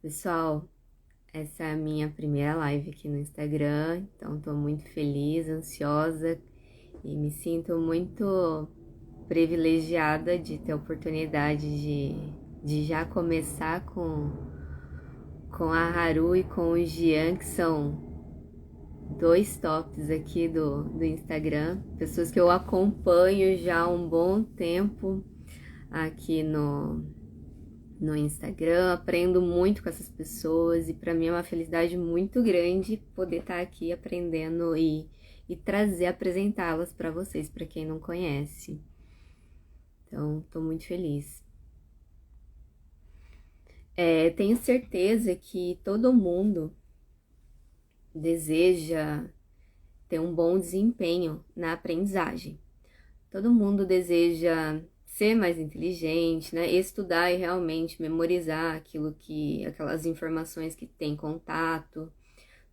Pessoal, essa é a minha primeira live aqui no Instagram, então tô muito feliz, ansiosa e me sinto muito privilegiada de ter a oportunidade de já começar com a Haru e com o Gian, que são dois tops aqui do Instagram, pessoas que eu acompanho já há um bom tempo aqui no Instagram, aprendo muito com essas pessoas e para mim é uma felicidade muito grande poder estar aqui aprendendo e trazer, apresentá-las para vocês, para quem não conhece. Então, estou muito feliz. Tenho certeza que todo mundo deseja ter um bom desempenho na aprendizagem. Todo mundo deseja ser mais inteligente, né? Estudar e realmente memorizar aquelas informações que tem contato.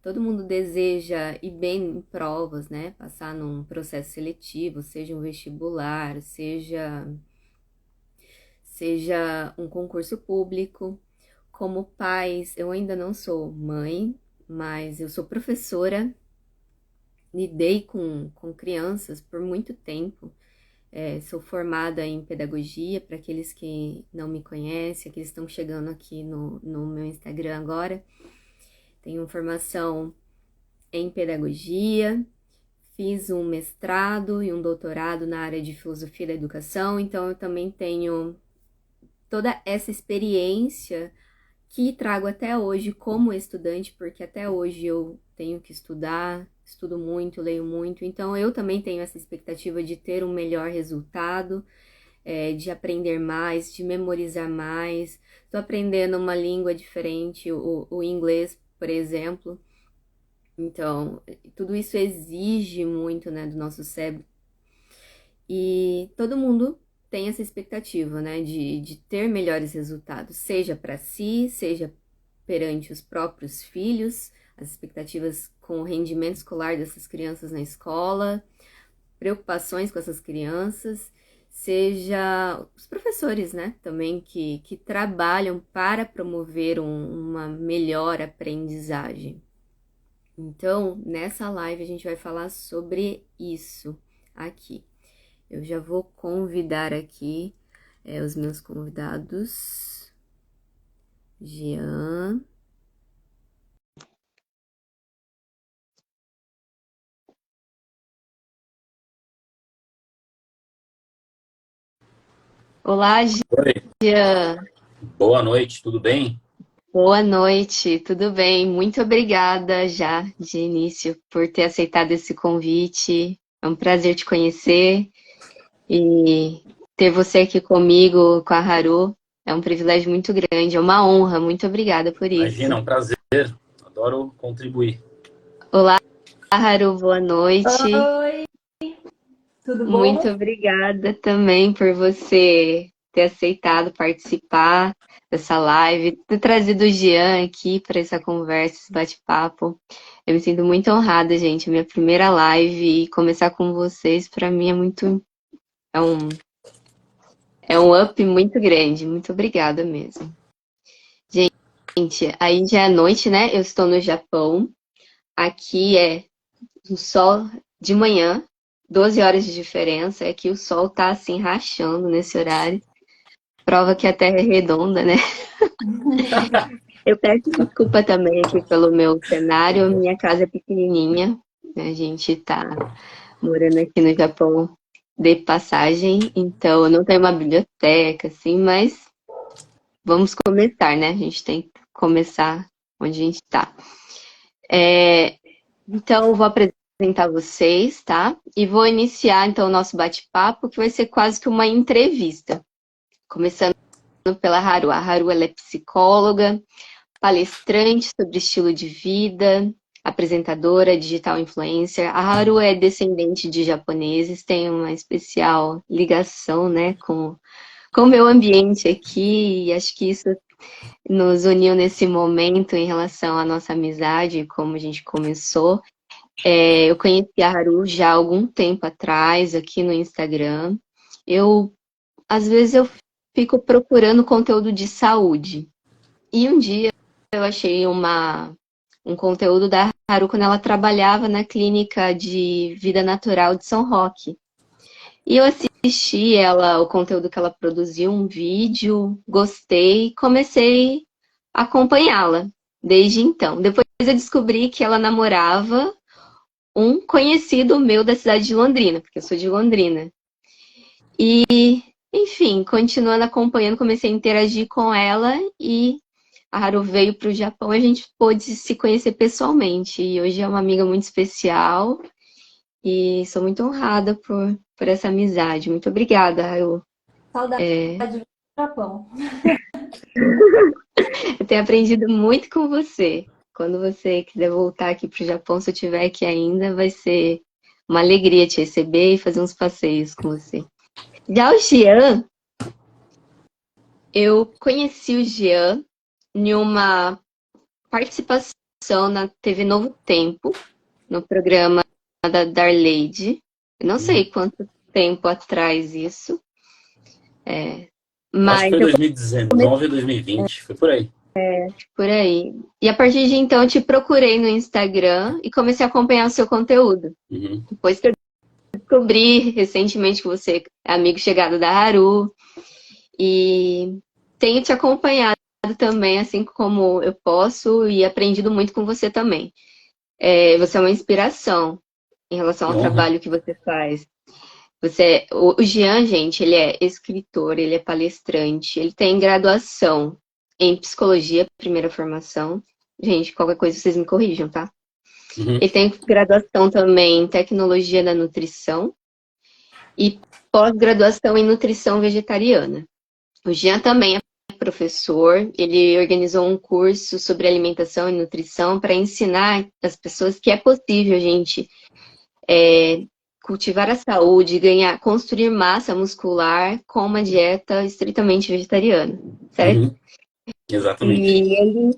Todo mundo deseja ir bem em provas, né? Passar num processo seletivo, seja um vestibular, seja um concurso público. Como pais, eu ainda não sou mãe, mas eu sou professora, lidei com crianças por muito tempo. Sou formada em pedagogia, para aqueles que não me conhecem, aqueles que estão chegando aqui no meu Instagram agora. Tenho formação em pedagogia, fiz um mestrado e um doutorado na área de filosofia da educação, então eu também tenho toda essa experiência que trago até hoje como estudante, porque até hoje eu tenho que estudar, estudo muito, leio muito, então eu também tenho essa expectativa de ter um melhor resultado, de aprender mais, de memorizar mais. Estou aprendendo uma língua diferente, o inglês, por exemplo. Então, tudo isso exige muito, né, do nosso cérebro. E todo mundo tem essa expectativa, né, de ter melhores resultados, seja para si, seja perante os próprios filhos, as expectativas com o rendimento escolar dessas crianças na escola, preocupações com essas crianças, seja os professores, né, também que trabalham para promover uma melhor aprendizagem. Então, nessa live a gente vai falar sobre isso aqui. Eu já vou convidar aqui os meus convidados. Jean. Olá, Oi, Jean. boa noite, tudo bem? Boa noite, tudo bem? Muito obrigada já de início por ter aceitado esse convite. É um prazer te conhecer e ter você aqui comigo, com a Haru. É um privilégio muito grande, é uma honra. Muito obrigada por Imagina, isso. é um prazer, adoro contribuir. Olá, Haru, boa noite. Oi, tudo Muito bom? obrigada também por você ter aceitado participar dessa live, ter trazido o Jean aqui para essa conversa, esse bate-papo. Eu me sinto muito honrada, gente. Minha primeira live e começar com vocês, para mim é um, é um up muito grande. Muito obrigada mesmo. Gente, aí já é noite, né? Eu estou no Japão. Aqui é o sol de manhã, 12 horas de diferença. Aqui o sol tá assim rachando nesse horário. Prova que a Terra é redonda, né? Eu peço desculpa também aqui pelo meu cenário. Minha casa é pequenininha, né? A gente tá morando aqui no Japão de passagem, então eu não tenho uma biblioteca, assim, mas vamos começar, né? A gente tem que começar onde a gente tá. Então, eu vou apresentar vocês, tá? E vou iniciar, então, o nosso bate-papo, que vai ser quase que uma entrevista. Começando pela Haru. A Haru, ela é psicóloga, palestrante sobre estilo de vida, apresentadora, digital influencer. A Haru é descendente de japoneses, tem uma especial ligação, né, com o meu ambiente aqui, e acho que isso nos uniu nesse momento em relação à nossa amizade, como a gente começou. Eu conheci a Haru já há algum tempo atrás, aqui no Instagram. Às vezes eu fico procurando conteúdo de saúde. E um dia eu achei um conteúdo da Haru quando ela trabalhava na clínica de vida natural de São Roque. E eu assisti o conteúdo que ela produziu, um vídeo, gostei, comecei a acompanhá-la desde então. Depois eu descobri que ela namorava um conhecido meu da cidade de Londrina, porque eu sou de Londrina. E, enfim, continuando acompanhando, comecei a interagir com ela e a Haru veio para o Japão e a gente pôde se conhecer pessoalmente. E hoje é uma amiga muito especial e sou muito honrada por essa amizade. Muito obrigada, Haru. Saudade do Japão. Eu tenho aprendido muito com você. Quando você quiser voltar aqui para o Japão, se eu estiver aqui ainda, vai ser uma alegria te receber e fazer uns passeios com você. Já o Jean, eu conheci o Jean em uma participação na TV Novo Tempo, no programa da Darleide. Eu não sei quanto tempo atrás isso. Acho que Mas foi eu 2019 ou 2020, foi por aí. por aí. E a partir de então eu te procurei no Instagram e comecei a acompanhar o seu conteúdo. Uhum. Depois que eu descobri recentemente que você é amigo chegado da Haru. E tenho te acompanhado também, assim como eu posso, e aprendido muito com você também. Você é uma inspiração em relação Que ao honra. trabalho que você faz. O Jean, gente, ele é escritor, ele é palestrante, ele tem graduação em psicologia, primeira formação. Gente, qualquer coisa vocês me corrijam, tá? Uhum. Ele tem graduação também em tecnologia da nutrição e pós-graduação em nutrição vegetariana. O Jean também é professor, ele organizou um curso sobre alimentação e nutrição para ensinar as pessoas que é possível a gente cultivar a saúde, construir massa muscular com uma dieta estritamente vegetariana, certo? Uhum. Exatamente. E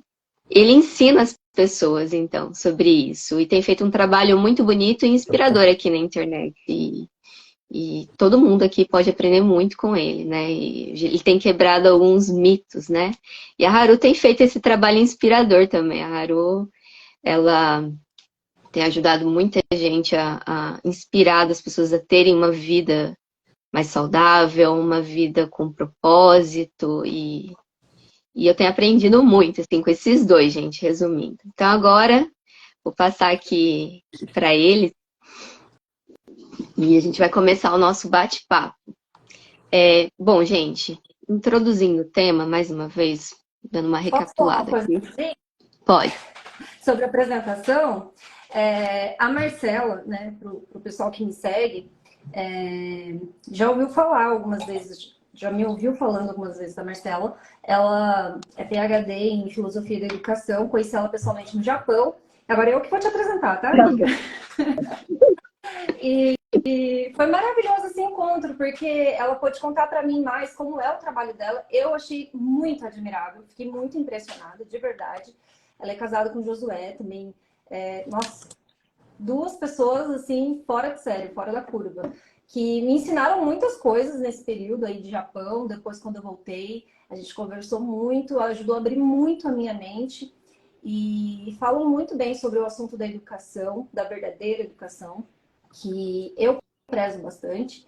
ele ensina as pessoas, então, sobre isso. E tem feito um trabalho muito bonito e inspirador aqui na internet. E todo mundo aqui pode aprender muito com ele, né? E ele tem quebrado alguns mitos, né? E a Haru tem feito esse trabalho inspirador também. A Haru, ela tem ajudado muita gente a inspirar as pessoas a terem uma vida mais saudável, uma vida com propósito. E eu tenho aprendido muito, assim, com esses dois, gente, resumindo. Então agora, vou passar aqui para eles e a gente vai começar o nosso bate-papo. Bom, gente, introduzindo o tema, mais uma vez, dando uma Posso falar uma recapitulada coisa aqui. Pode. sobre a apresentação? A Marcela, né, para o pessoal que me segue, já ouviu falar algumas vezes, já me ouviu falando algumas vezes da Marcela. Ela é PhD em Filosofia da Educação, conheci ela pessoalmente no Japão. Agora eu que vou te apresentar, tá, amiga? E foi maravilhoso esse encontro, porque ela pôde contar para mim mais como é o trabalho dela. Eu achei muito admirável, fiquei muito impressionada, de verdade. Ela é casada com o Josué também. Nossa, duas pessoas assim, fora de série, fora da curva, que me ensinaram muitas coisas nesse período aí de Japão. Depois, quando eu voltei, a gente conversou muito, ajudou a abrir muito a minha mente. E falam muito bem sobre o assunto da educação, da verdadeira educação, que eu prezo bastante.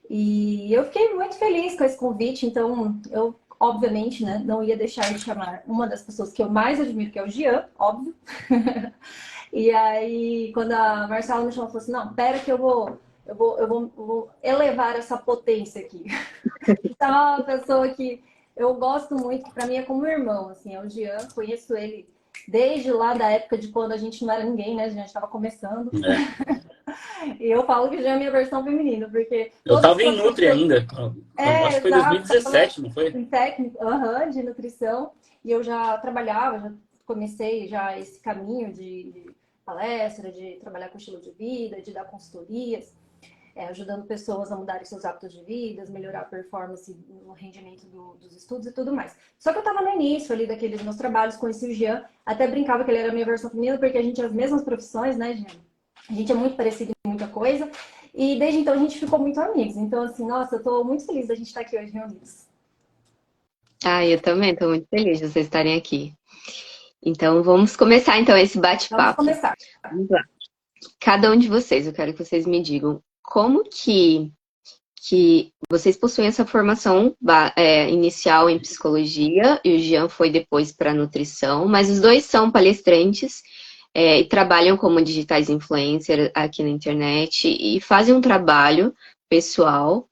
E eu fiquei muito feliz com esse convite, então eu, obviamente, né, não ia deixar de chamar uma das pessoas que eu mais admiro, que é o Jean, óbvio. E aí, quando a Marcela me chamou, falou assim, não, pera que eu vou elevar essa potência aqui. Então, é uma pessoa que eu gosto muito, que pra mim é como irmão, assim, é o Jean, conheço ele desde lá da época de quando a gente não era ninguém, né, a gente estava começando. E eu falo que já é minha versão feminina, porque Eu todos os tava em processos Nutri que eu... ainda. Acho que foi Exato, 2017, não foi? em técnico, de nutrição, e eu já trabalhava, já comecei já esse caminho de palestra, de trabalhar com estilo de vida, de dar consultorias, ajudando pessoas a mudarem seus hábitos de vida, melhorar a performance no rendimento dos estudos e tudo mais. Só que eu estava no início ali daqueles meus trabalhos, conheci o Jean, até brincava que ele era a minha versão feminina, porque a gente é as mesmas profissões, né, Jean? A gente é muito parecido em muita coisa. E desde então a gente ficou muito amigos. Então, assim, nossa, eu tô muito feliz da gente estar aqui hoje reunidos. Eu também estou muito feliz de vocês estarem aqui. Então, vamos começar então esse Vamos bate-papo. começar. Vamos lá. Cada um de vocês, eu quero que vocês me digam como que vocês possuem essa formação inicial em psicologia, e o Jean foi depois para nutrição, mas os dois são palestrantes e trabalham como digitais influencers aqui na internet e fazem um trabalho pessoal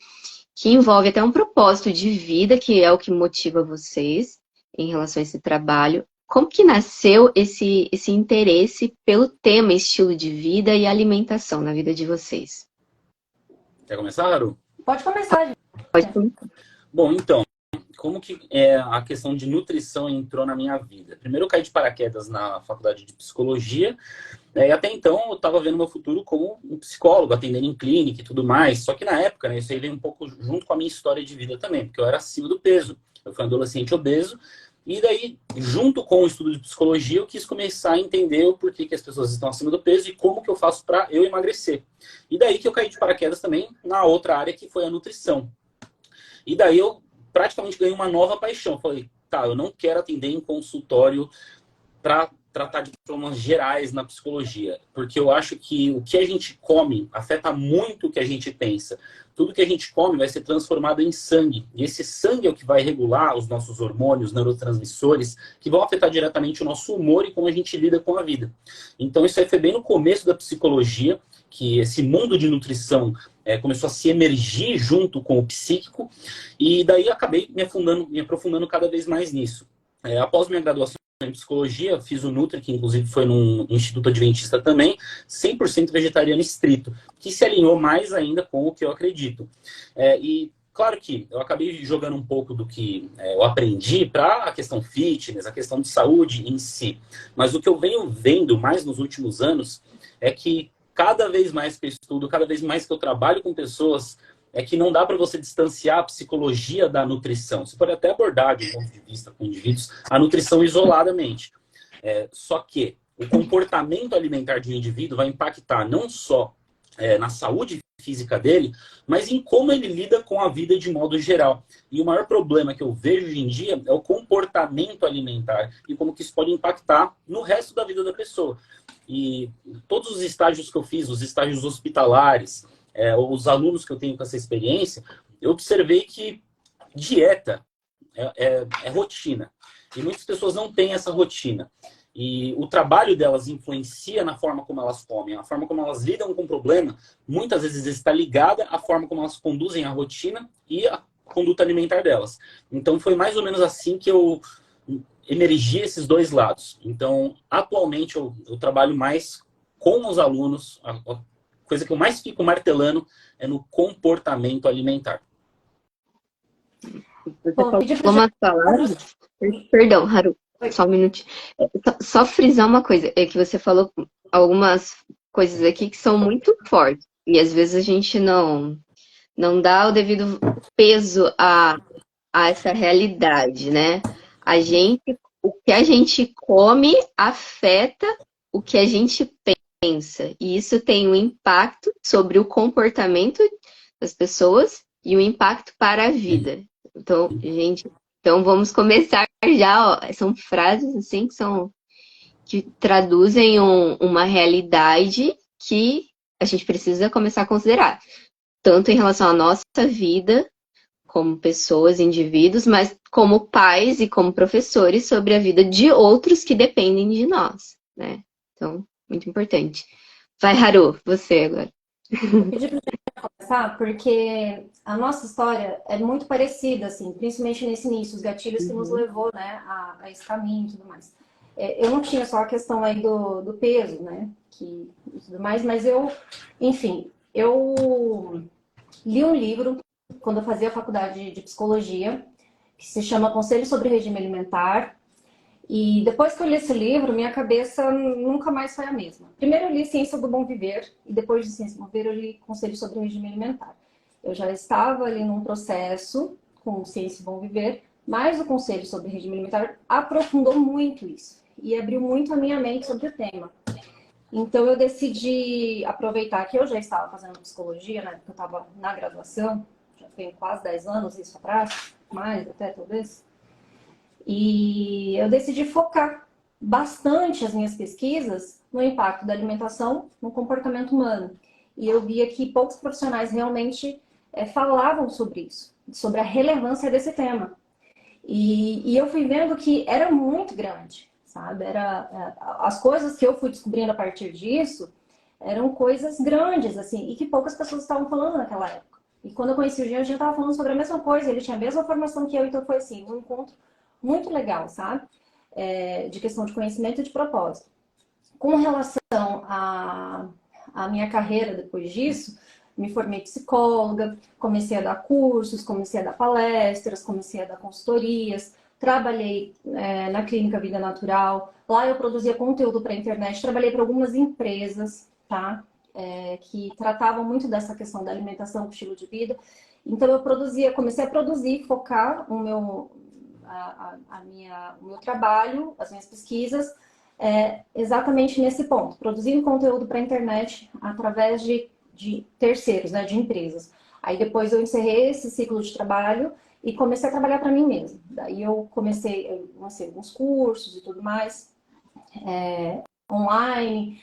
que envolve até um propósito de vida, que é o que motiva vocês em relação a esse trabalho. Como que nasceu esse interesse pelo tema estilo de vida e alimentação na vida de vocês? Quer começar, Haru? Pode começar, gente. Pode começar. Bom, então, como que a questão de nutrição entrou na minha vida? Primeiro eu caí de paraquedas na faculdade de psicologia, e até então eu estava vendo meu futuro como um psicólogo, atendendo em clínica e tudo mais. Só que na época, né, isso aí veio um pouco junto com a minha história de vida também, porque eu era acima do peso. Eu fui um adolescente obeso, e daí, junto com o estudo de psicologia, eu quis começar a entender o porquê que as pessoas estão acima do peso e como que eu faço para eu emagrecer. E daí que eu caí de paraquedas também na outra área, que foi a nutrição. E daí eu praticamente ganhei uma nova paixão. Falei, tá, eu não quero atender em consultório para tratar de problemas gerais na psicologia, porque eu acho que o que a gente come afeta muito o que a gente pensa. Tudo que a gente come vai ser transformado em sangue, e esse sangue é o que vai regular os nossos hormônios, neurotransmissores, que vão afetar diretamente o nosso humor e como a gente lida com a vida. Então isso aí foi bem no começo da psicologia, que esse mundo de nutrição começou a se emergir junto com o psíquico, e daí acabei me aprofundando cada vez mais nisso. Após minha graduação em psicologia, fiz o Nutri, que inclusive foi num Instituto Adventista também, 100% vegetariano estrito, que se alinhou mais ainda com o que eu acredito. E claro que eu acabei jogando um pouco do que eu aprendi para a questão fitness, a questão de saúde em si. Mas o que eu venho vendo mais nos últimos anos é que cada vez mais que eu estudo, cada vez mais que eu trabalho com pessoas, é que não dá para você distanciar a psicologia da nutrição. Você pode até abordar, de um ponto de vista com indivíduos, a nutrição isoladamente. Só que o comportamento alimentar de um indivíduo vai impactar não só na saúde física dele, mas em como ele lida com a vida de modo geral. E o maior problema que eu vejo hoje em dia é o comportamento alimentar e como que isso pode impactar no resto da vida da pessoa. E todos os estágios que eu fiz, os estágios hospitalares, os alunos que eu tenho com essa experiência, eu observei que dieta é rotina. E muitas pessoas não têm essa rotina. E o trabalho delas influencia na forma como elas comem. A forma como elas lidam com o problema, muitas vezes está ligada à forma como elas conduzem a rotina e a conduta alimentar delas. Então, foi mais ou menos assim que eu emergi esses dois lados. Então, atualmente, eu trabalho mais com os alunos. A coisa que eu mais fico martelando é no comportamento alimentar. Você falou umas palavras. Perdão, Haru, só um minutinho. Só frisar uma coisa, é que você falou algumas coisas aqui que são muito fortes. E às vezes a gente não dá o devido peso a essa realidade, né? O que a gente come afeta o que a gente pensa. E isso tem um impacto sobre o comportamento das pessoas e o impacto para a vida. Então, gente, vamos começar já, ó. São frases assim que traduzem uma realidade que a gente precisa começar a considerar. Tanto em relação à nossa vida, como pessoas, indivíduos, mas como pais e como professores sobre a vida de outros que dependem de nós, né? Então, muito importante. Vai, Haru, você agora. Eu pedi pra gente começar porque a nossa história é muito parecida, assim, principalmente nesse início, os gatilhos que nos levou, né, a esse caminho e tudo mais. Eu não tinha só a questão aí do peso, né, e tudo mais, mas enfim, eu li um livro quando eu fazia a faculdade de psicologia, que se chama Conselho sobre Regime Alimentar. E depois que eu li esse livro, minha cabeça nunca mais foi a mesma. Primeiro eu li Ciência do Bom Viver, e depois de Ciência do Bom Viver eu li Conselho sobre Regime Alimentar. Eu já estava ali num processo com Ciência do Bom Viver, mas o Conselho sobre Regime Alimentar aprofundou muito isso e abriu muito a minha mente sobre o tema. Então eu decidi aproveitar que eu já estava fazendo psicologia, né, porque eu estava na graduação, já tem quase 10 anos isso atrás, mais até talvez. E eu decidi focar bastante as minhas pesquisas no impacto da alimentação no comportamento humano. E eu via que poucos profissionais realmente falavam sobre isso, sobre a relevância desse tema. E eu fui vendo que era muito grande, sabe? As coisas que eu fui descobrindo a partir disso eram coisas grandes, assim, e que poucas pessoas estavam falando naquela época. E quando eu conheci o Jean estava falando sobre a mesma coisa, ele tinha a mesma formação que eu, então foi assim, um encontro muito legal, sabe? De questão de conhecimento e de propósito. Com relação à minha carreira depois disso, me formei psicóloga, comecei a dar cursos, comecei a dar palestras, comecei a dar consultorias, trabalhei na Clínica Vida Natural, lá eu produzia conteúdo para a internet, trabalhei para algumas empresas, tá? Que tratavam muito dessa questão da alimentação, do estilo de vida. Então eu comecei a produzir, focar o meu trabalho, as minhas pesquisas, exatamente nesse ponto, produzindo conteúdo para a internet através de terceiros, né, de empresas. Aí depois eu encerrei esse ciclo de trabalho e comecei a trabalhar para mim mesma. Daí eu lancei alguns cursos e tudo mais, online,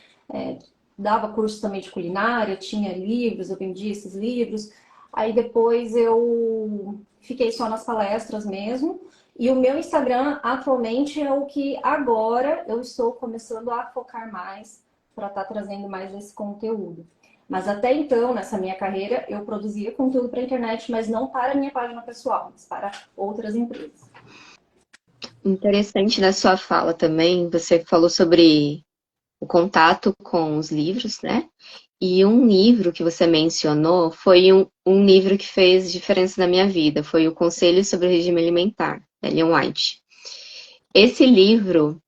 dava curso também de culinária, tinha livros, eu vendia esses livros. Aí depois eu fiquei só nas palestras mesmo. E o meu Instagram atualmente é o que agora eu estou começando a focar mais para estar trazendo mais esse conteúdo. Mas até então, nessa minha carreira, eu produzia conteúdo para a internet, mas não para a minha página pessoal, mas para outras empresas. Interessante na sua fala também, você falou sobre o contato com os livros, né? E um livro que você mencionou foi um livro que fez diferença na minha vida, foi o Conselho sobre o Regime Alimentar, da Ellen White. Esse livro,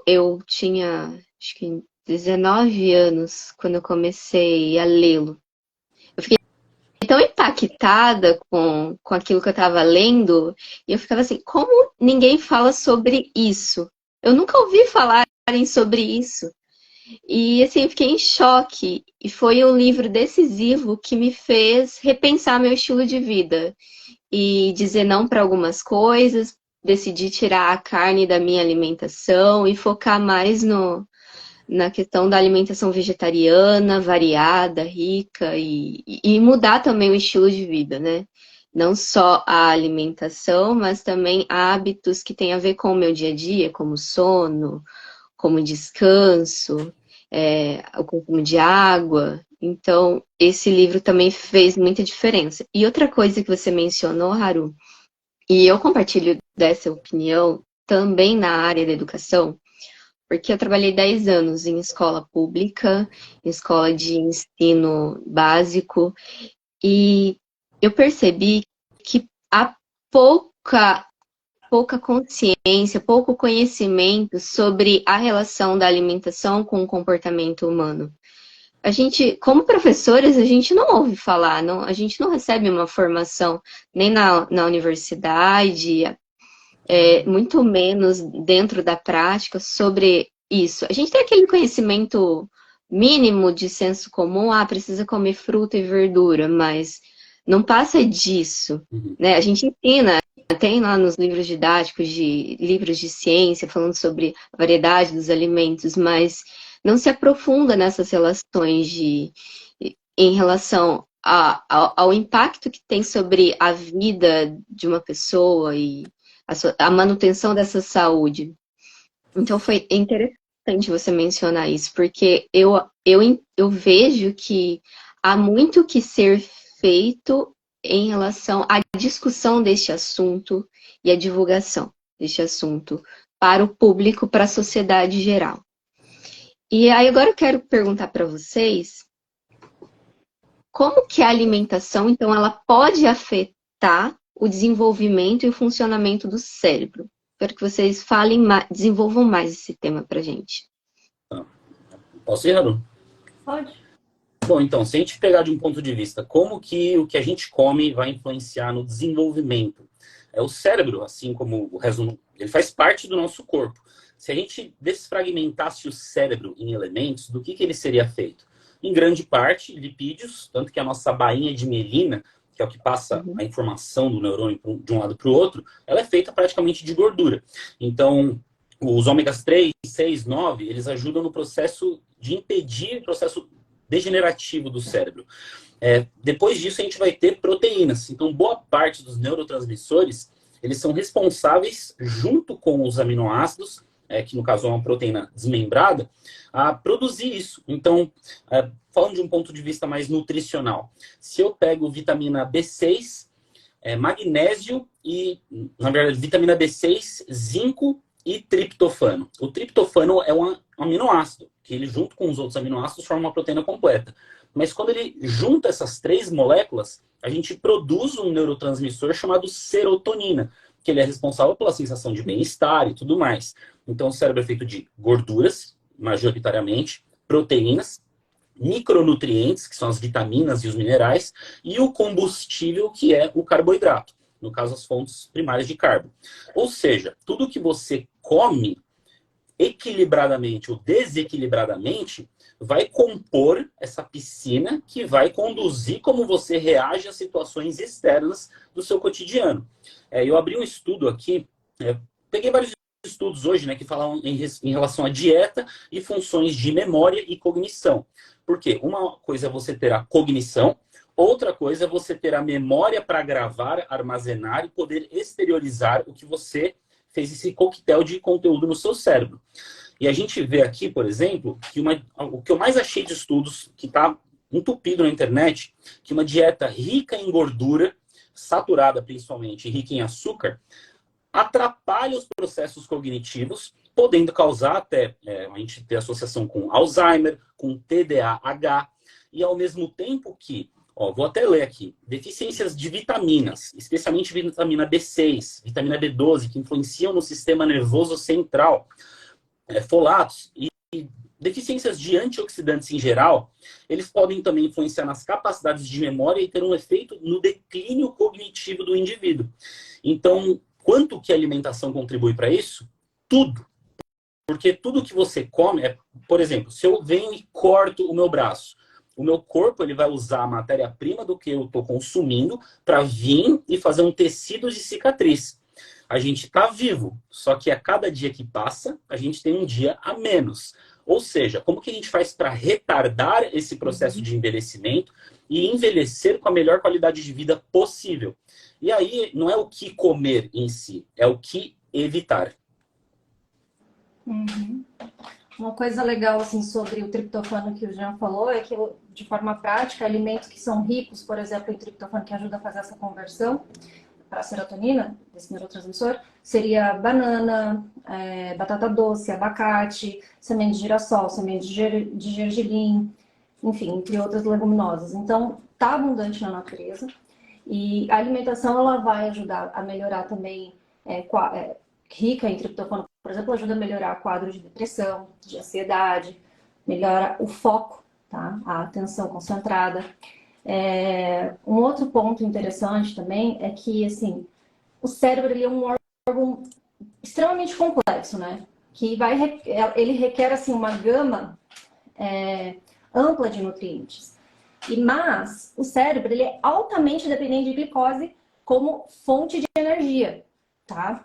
eu tinha, acho que 19 anos, quando eu comecei a lê-lo. Eu fiquei tão impactada com aquilo que eu estava lendo, e eu ficava assim, como ninguém fala sobre isso? Eu nunca ouvi falarem sobre isso. E assim, eu fiquei em choque. E foi um livro decisivo que me fez repensar meu estilo de vida. E dizer não para algumas coisas, decidir tirar a carne da minha alimentação e focar mais na questão da alimentação vegetariana, variada, rica, e mudar também o estilo de vida, né? Não só a alimentação, mas também hábitos que têm a ver com o meu dia a dia, como sono, como descanso, o consumo de água. Então, esse livro também fez muita diferença. E outra coisa que você mencionou, Haru, e eu compartilho dessa opinião também na área da educação, porque eu trabalhei 10 anos em escola pública, em escola de ensino básico, e eu percebi que há pouca consciência, pouco conhecimento sobre a relação da alimentação com o comportamento humano. A gente, como professores, a gente não ouve falar, a gente não recebe uma formação nem na universidade, muito menos dentro da prática sobre isso. A gente tem aquele conhecimento mínimo de senso comum, precisa comer fruta e verdura, mas não passa disso, né? A gente ensina, tem lá nos livros didáticos, livros de ciência, falando sobre a variedade dos alimentos, mas não se aprofunda nessas relações em relação ao impacto que tem sobre a vida de uma pessoa e a manutenção dessa saúde. Então foi interessante você mencionar isso, porque eu vejo que há muito que ser feito em relação à discussão deste assunto e à divulgação deste assunto para o público, para a sociedade geral. E aí agora eu quero perguntar para vocês como que a alimentação, então, ela pode afetar o desenvolvimento e o funcionamento do cérebro. Espero que vocês desenvolvam mais esse tema para a gente. Posso ir, Haru? Pode. Bom, então, se a gente pegar de um ponto de vista, como que o que a gente come vai influenciar no desenvolvimento? O cérebro, assim como o resto, ele faz parte do nosso corpo. Se a gente desfragmentasse o cérebro em elementos, do que ele seria feito? Em grande parte, lipídios, tanto que a nossa bainha de mielina, que é o que passa a informação do neurônio de um lado para o outro, ela é feita praticamente de gordura. Então, os ômegas 3, 6, 9, eles ajudam no processo de impedir o processo degenerativo do cérebro. Depois disso, a gente vai ter proteínas. Então, boa parte dos neurotransmissores, eles são responsáveis, junto com os aminoácidos, que no caso é uma proteína desmembrada, a produzir isso. Então, falando de um ponto de vista mais nutricional, se eu pego vitamina B6, magnésio e, na verdade, vitamina B6, zinco e triptofano. O triptofano é um aminoácido, que ele, junto com os outros aminoácidos, forma uma proteína completa. Mas quando ele junta essas 3 moléculas, a gente produz um neurotransmissor chamado serotonina, que ele é responsável pela sensação de bem-estar e tudo mais. Então, o cérebro é feito de gorduras, majoritariamente, proteínas, micronutrientes, que são as vitaminas e os minerais, e o combustível, que é o carboidrato, no caso, as fontes primárias de carbo. Ou seja, tudo que você come equilibradamente ou desequilibradamente vai compor essa piscina que vai conduzir como você reage a situações externas do seu cotidiano. Eu abri um estudo aqui, peguei vários estudos hoje, né, que falam em relação à dieta e funções de memória e cognição. Porque uma coisa é você ter a cognição, outra coisa é você ter a memória para gravar, armazenar e poder exteriorizar o que você fez esse coquetel de conteúdo no seu cérebro. E a gente vê aqui, por exemplo, que o que eu mais achei de estudos, que está entupido na internet, que uma dieta rica em gordura, saturada principalmente, e rica em açúcar, atrapalha os processos cognitivos, podendo causar até a gente ter associação com Alzheimer, com TDAH, e ao mesmo tempo que, vou até ler aqui, deficiências de vitaminas, especialmente vitamina B6, vitamina B12, que influenciam no sistema nervoso central, folatos e deficiências de antioxidantes em geral, eles podem também influenciar nas capacidades de memória e ter um efeito no declínio cognitivo do indivíduo. Então, quanto que a alimentação contribui para isso? Tudo. Porque tudo que você come, por exemplo, se eu venho e corto o meu braço, o meu corpo ele vai usar a matéria-prima do que eu estou consumindo para vir e fazer um tecido de cicatriz. A gente está vivo, só que a cada dia que passa, a gente tem um dia a menos. Ou seja, como que a gente faz para retardar esse processo de envelhecimento e envelhecer com a melhor qualidade de vida possível? E aí, não é o que comer em si, é o que evitar. Uhum. Uma coisa legal assim sobre o triptofano que o Jean falou é que, de forma prática, alimentos que são ricos, por exemplo, em triptofano, que ajuda a fazer essa conversão para a serotonina, desse neurotransmissor, seria banana, batata doce, abacate, semente de girassol, semente de gergelim, enfim, entre outras leguminosas. Então, está abundante na natureza. E a alimentação ela vai ajudar a melhorar também, rica em triptofano, por exemplo, ajuda a melhorar quadros de depressão, de ansiedade, melhora o foco, tá? A atenção concentrada. Um outro ponto interessante também é que, assim, o cérebro ele é um órgão extremamente complexo, né? Que ele requer, assim, uma gama ampla de nutrientes. Mas o cérebro ele é altamente dependente de glicose como fonte de energia, tá?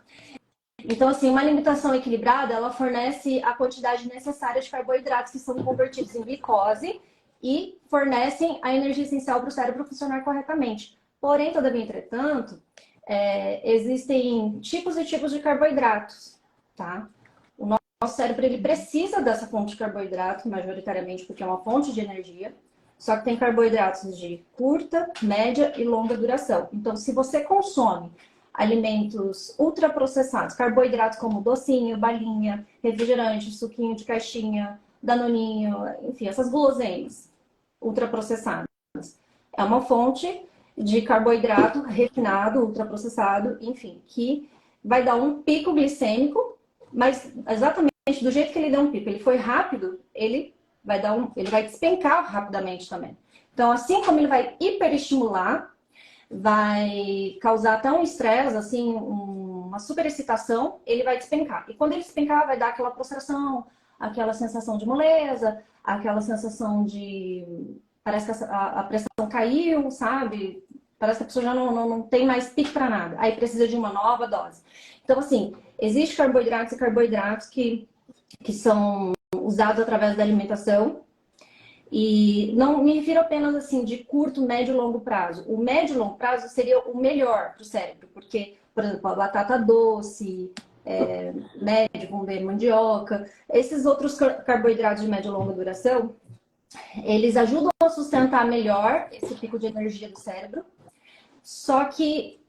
Então, assim, uma alimentação equilibrada, ela fornece a quantidade necessária de carboidratos que são convertidos em glicose e fornecem a energia essencial para o cérebro funcionar corretamente. Porém, todavia, entretanto, existem tipos e tipos de carboidratos, tá? O nosso cérebro, ele precisa dessa fonte de carboidrato, majoritariamente porque é uma fonte de energia, só que tem carboidratos de curta, média e longa duração. Então, se você consome alimentos ultraprocessados, carboidratos como docinho, balinha, refrigerante, suquinho de caixinha, danoninho, enfim, essas guloseimas ultraprocessadas. É uma fonte de carboidrato refinado, ultraprocessado, enfim, que vai dar um pico glicêmico, mas exatamente do jeito que ele deu um pico, ele foi rápido, ele vai despencar rapidamente também. Então, assim como ele vai hiperestimular, vai causar até um estresse, assim, uma superexcitação, ele vai despencar. E quando ele despencar, vai dar aquela prostração, aquela sensação de moleza, aquela sensação de... Parece que a pressão caiu, sabe? Parece que a pessoa já não tem mais pique para nada. Aí precisa de uma nova dose. Então, assim, Existem carboidratos e carboidratos que são usados através da alimentação. E não me refiro apenas assim de curto, médio e longo prazo. O médio e longo prazo seria o melhor para o cérebro, porque, por exemplo, a batata doce, médio, vamos ver, mandioca, esses outros carboidratos de média e longa duração, eles ajudam a sustentar melhor esse pico de energia do cérebro. Só que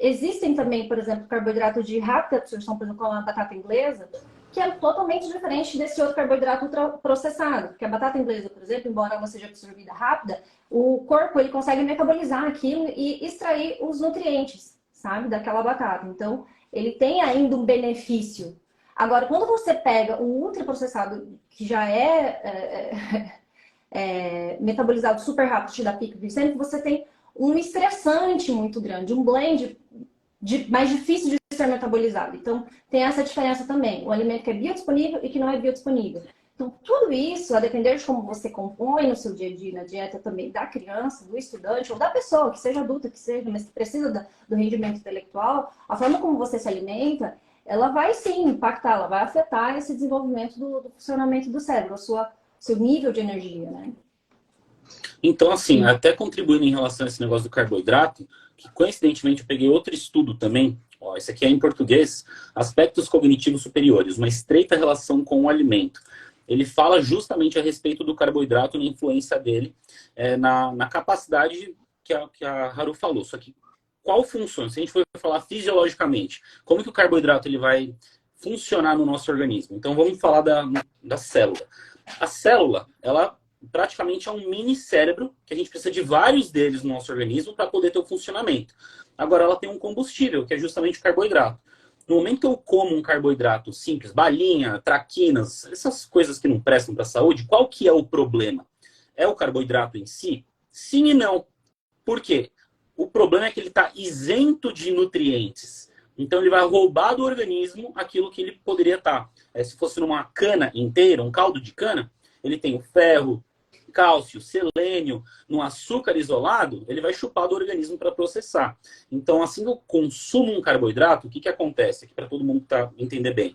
existem também, por exemplo, carboidratos de rápida absorção, por exemplo, como a batata inglesa, que é totalmente diferente desse outro carboidrato ultraprocessado. Porque a batata inglesa, por exemplo, embora ela seja absorvida rápida, o corpo ele consegue metabolizar aquilo e extrair os nutrientes, sabe, daquela batata. Então, ele tem ainda um benefício. Agora, quando você pega o ultraprocessado, que já metabolizado super rápido, te dá pico glicêmico, você tem um estressante muito grande, um blend mais difícil de ser metabolizado. Então, tem essa diferença também. O alimento que é biodisponível e que não é biodisponível. Então, tudo isso, a depender de como você compõe no seu dia a dia, na dieta também da criança, do estudante ou da pessoa, que seja adulta, que seja, mas que precisa do rendimento intelectual, a forma como você se alimenta, ela vai sim impactar, ela vai afetar esse desenvolvimento do funcionamento do cérebro, seu nível de energia, né? Então, assim, até contribuindo em relação a esse negócio do carboidrato, que coincidentemente eu peguei outro estudo também, ó, esse aqui é em português, Aspectos Cognitivos Superiores, uma estreita relação com o alimento. Ele fala justamente a respeito do carboidrato e a influência dele na capacidade que a Haru falou. Só que qual função? Se a gente for falar fisiologicamente, como que o carboidrato ele vai funcionar no nosso organismo? Então, vamos falar da célula. A célula, ela praticamente é um mini cérebro, que a gente precisa de vários deles no nosso organismo para poder ter o funcionamento. Agora, ela tem um combustível, que é justamente o carboidrato. No momento que eu como um carboidrato simples, balinha, traquinas, essas coisas que não prestam para a saúde, qual que é o problema? É o carboidrato em si? Sim e não. Por quê? O problema é que ele está isento de nutrientes. Então, ele vai roubar do organismo aquilo que ele poderia estar. Se fosse numa cana inteira, um caldo de cana, ele tem o ferro, cálcio, selênio, no açúcar isolado, ele vai chupar do organismo para processar. Então, assim que eu consumo um carboidrato, o que acontece? Aqui para todo mundo entender bem.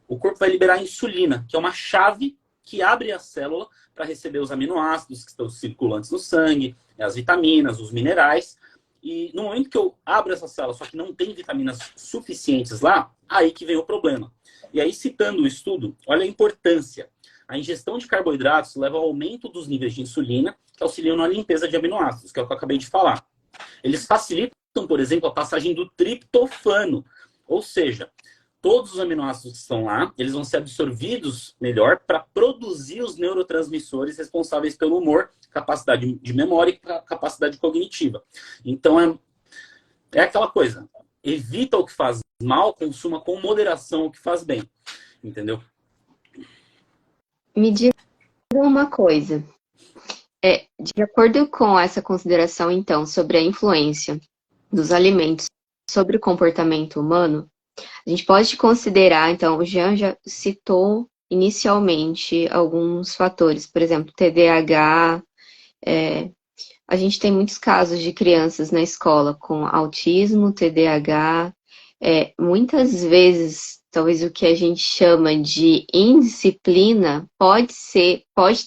O corpo vai liberar a insulina, que é uma chave que abre a célula para receber os aminoácidos que estão circulantes no sangue, as vitaminas, os minerais. E no momento que eu abro essa célula, só que não tem vitaminas suficientes lá, aí que vem o problema. E aí, citando o estudo, olha a importância. A ingestão de carboidratos leva ao aumento dos níveis de insulina, que auxiliam na limpeza de aminoácidos, que é o que eu acabei de falar. Eles facilitam, por exemplo, a passagem do triptofano. Ou seja, todos os aminoácidos que estão lá, eles vão ser absorvidos melhor para produzir os neurotransmissores responsáveis pelo humor, capacidade de memória e capacidade cognitiva. Então, é aquela coisa. Evita o que faz mal, consuma com moderação o que faz bem. Entendeu? Me diga uma coisa. De acordo com essa consideração, então, sobre a influência dos alimentos sobre o comportamento humano, a gente pode considerar, então, o Jean já citou inicialmente alguns fatores, por exemplo, TDAH. A gente tem muitos casos de crianças na escola com autismo, TDAH. Muitas vezes, talvez o que a gente chama de indisciplina pode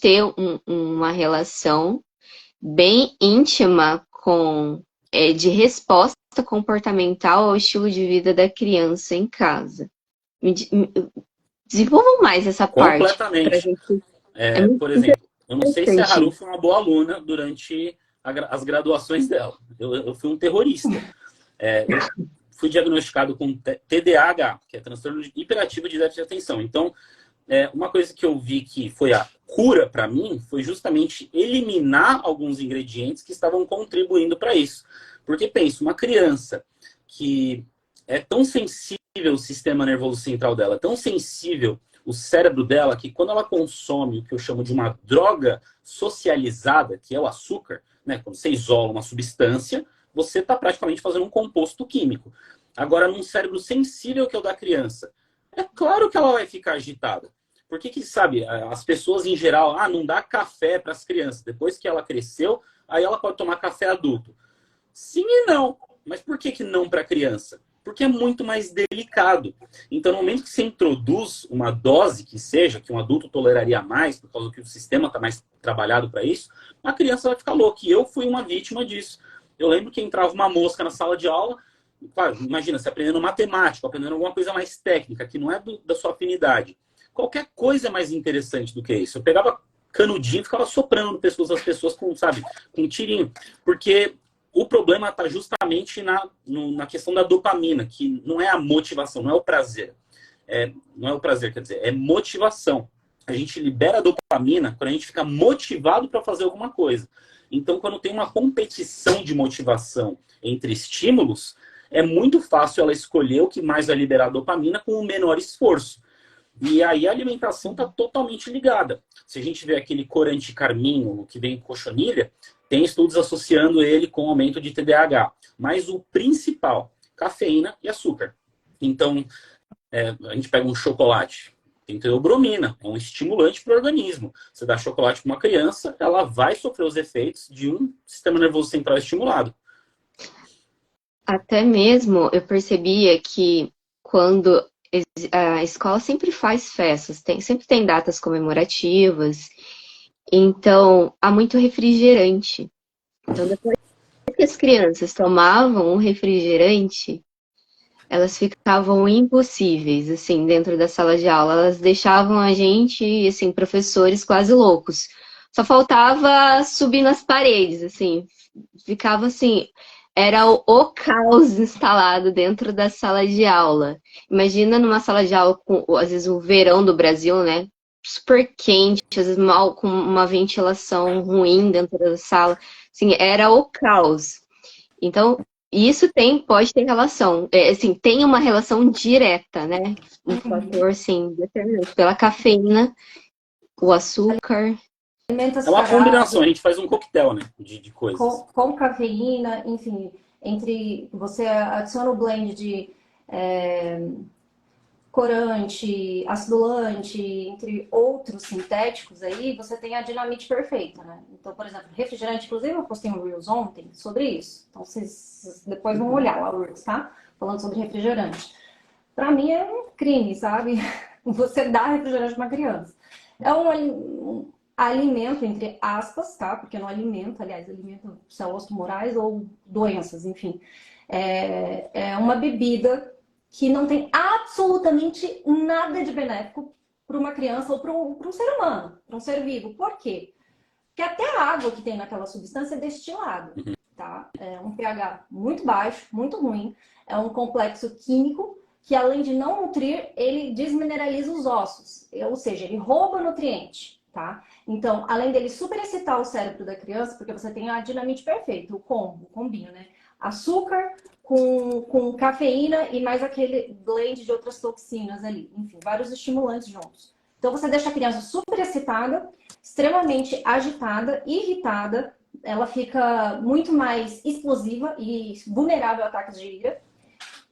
ter uma relação bem íntima de resposta comportamental ao estilo de vida da criança em casa. Desenvolvam mais essa parte. Completamente. Gente... por exemplo, eu não sei se a Haru foi uma boa aluna durante as graduações dela. Eu fui um terrorista. Eu fui diagnosticado com TDAH, que é transtorno hiperativo de déficit de atenção. Então, uma coisa que eu vi que foi a cura para mim foi justamente eliminar alguns ingredientes que estavam contribuindo para isso. Porque, pensa, uma criança que é tão sensível o sistema nervoso central dela, tão sensível o cérebro dela, que quando ela consome o que eu chamo de uma droga socializada, que é o açúcar, né? Quando você isola uma substância, você está praticamente fazendo um composto químico. Agora, num cérebro sensível que é o da criança, é claro que ela vai ficar agitada. Por que, sabe, as pessoas em geral, não dá café para as crianças. Depois que ela cresceu, aí ela pode tomar café adulto. Sim e não. Mas por que não para a criança? porque é muito mais delicado. Então, no momento que você introduz uma dose que seja, que um adulto toleraria mais, por causa que o sistema está mais trabalhado para isso, a criança vai ficar louca. E eu fui uma vítima disso. Eu lembro que entrava uma mosca na sala de aula, claro, imagina, você aprendendo matemática, aprendendo alguma coisa mais técnica, que não é da sua afinidade. Qualquer coisa é mais interessante do que isso. Eu pegava canudinho e ficava soprando no pescoço das pessoas com, sabe, com um tirinho. Porque o problema está justamente na questão da dopamina, que não é a motivação, não é o prazer. Não é o prazer, quer dizer, é motivação. A gente libera a dopamina quando a gente fica motivado para fazer alguma coisa. Então, quando tem uma competição de motivação entre estímulos, é muito fácil ela escolher o que mais vai liberar dopamina com o menor esforço. E aí a alimentação está totalmente ligada. Se a gente vê aquele corante carmim, que vem em cochonilha, tem estudos associando ele com aumento de TDAH. Mas o principal, cafeína e açúcar. Então, a gente pega um chocolate, tem teobromina, é um estimulante para o organismo. Você dá chocolate para uma criança, ela vai sofrer os efeitos de um sistema nervoso central estimulado. Até mesmo eu percebia que quando a escola sempre faz festas, sempre tem datas comemorativas, então há muito refrigerante. Então, depois que as crianças tomavam um refrigerante, elas ficavam impossíveis, assim, dentro da sala de aula. Elas deixavam a gente, assim, professores quase loucos. Só faltava subir nas paredes, assim. Ficava assim, era o caos instalado dentro da sala de aula. Imagina numa sala de aula com, às vezes, o verão do Brasil, né? Super quente, às vezes mal com uma ventilação ruim dentro da sala. Assim, era o caos. Então, isso pode ter relação. Assim, tem uma relação direta, né? Um fator, assim, determinante. Pela cafeína, o açúcar. Alimentos É uma combinação, parados, a gente faz um coquetel, né, de coisas. com cafeína, enfim, entre você adiciona o blend de corante, acidulante, entre outros sintéticos aí, você tem a dinamite perfeita, né? Então, por exemplo, refrigerante, inclusive eu postei um Reels ontem sobre isso. Então, vocês depois vão olhar lá o Reels, tá? Falando sobre refrigerante. Pra mim é um crime, sabe? Você dá refrigerante pra uma criança. É um alimento, entre aspas, tá? Porque não alimenta, aliás, alimenta células tumorais ou doenças, enfim. É uma bebida que não tem absolutamente nada de benéfico para uma criança ou para um ser humano, para um ser vivo. Por quê? Porque até a água que tem naquela substância é destilada, tá? É um pH muito baixo, muito ruim. É um complexo químico que, além de não nutrir, ele desmineraliza os ossos. Ou seja, ele rouba nutriente, tá? Então, além dele superexcitar o cérebro da criança, porque você tem a dinamite perfeita, o combinho, né? Açúcar com cafeína e mais aquele blend de outras toxinas ali. Enfim, vários estimulantes juntos. Então, você deixa a criança super excitada, extremamente agitada, irritada. Ela fica muito mais explosiva e vulnerável a ataques de ira.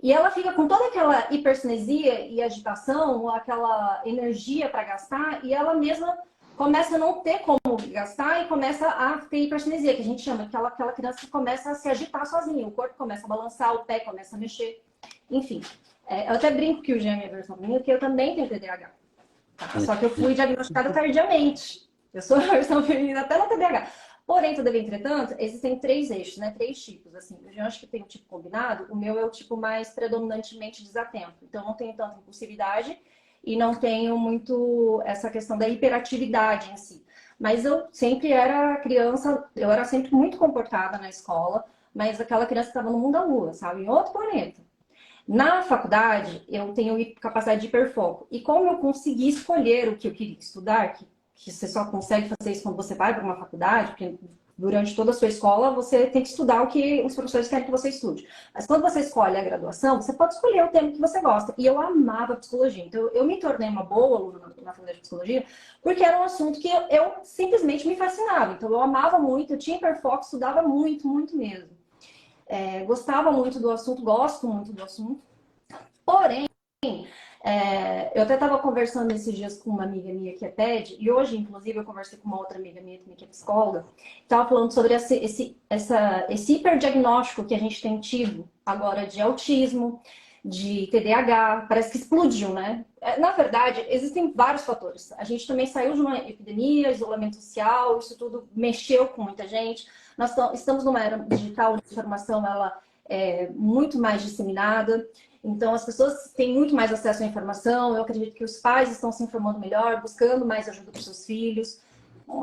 E ela fica com toda aquela hipercinesia e agitação, aquela energia para gastar, e ela mesma começa a não ter como gastar e começa a ter hipercinesia, que a gente chama, aquela criança que começa a se agitar sozinha, o corpo começa a balançar, o pé começa a mexer, enfim. Eu até brinco que o Jean é minha versão feminina, porque eu também tenho TDAH. Tá? Só que eu fui diagnosticada tardiamente. Eu sou a versão feminina até no TDAH. Porém, todavia, entretanto, existem 3 eixos, né? 3 tipos. Assim, eu já acho que tem o tipo combinado, o meu é o tipo mais predominantemente desatento. Então, eu não tenho tanta impulsividade e não tenho muito essa questão da hiperatividade em si. Mas eu sempre era criança, eu era sempre muito comportada na escola, mas aquela criança que estava no mundo da lua, sabe? Em outro planeta. Na faculdade, eu tenho capacidade de hiperfoco. E como eu consegui escolher o que eu queria estudar, que você só consegue fazer isso quando você vai para uma faculdade, porque durante toda a sua escola você tem que estudar o que os professores querem que você estude. Mas quando você escolhe a graduação, você pode escolher o tema que você gosta. E eu amava psicologia. Então eu me tornei uma boa aluna na faculdade de psicologia, porque era um assunto que eu simplesmente me fascinava. Então eu amava muito, eu tinha hiperfoco, estudava muito, muito mesmo. Gostava muito do assunto, gosto muito do assunto. Porém, eu até estava conversando esses dias com uma amiga minha que é PED, e hoje, inclusive, eu conversei com uma outra amiga minha também que é psicóloga, estava falando sobre esse hiperdiagnóstico que a gente tem tido agora de autismo, de TDAH, parece que explodiu, né? Na verdade, existem vários fatores. A gente também saiu de uma epidemia, isolamento social, isso tudo mexeu com muita gente. Nós estamos numa era digital onde a informação ela é muito mais disseminada. Então, as pessoas têm muito mais acesso à informação. Eu acredito que os pais estão se informando melhor, buscando mais ajuda para os seus filhos.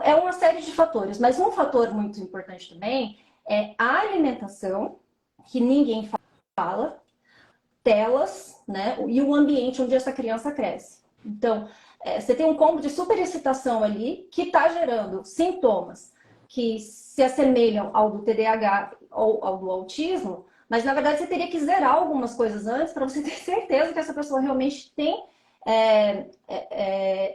É uma série de fatores. Mas um fator muito importante também é a alimentação, que ninguém fala, telas, né? E o ambiente onde essa criança cresce. Então, você tem um combo de superexcitação ali que está gerando sintomas que se assemelham ao do TDAH ou ao do autismo, mas na verdade você teria que zerar algumas coisas antes para você ter certeza que essa pessoa realmente tem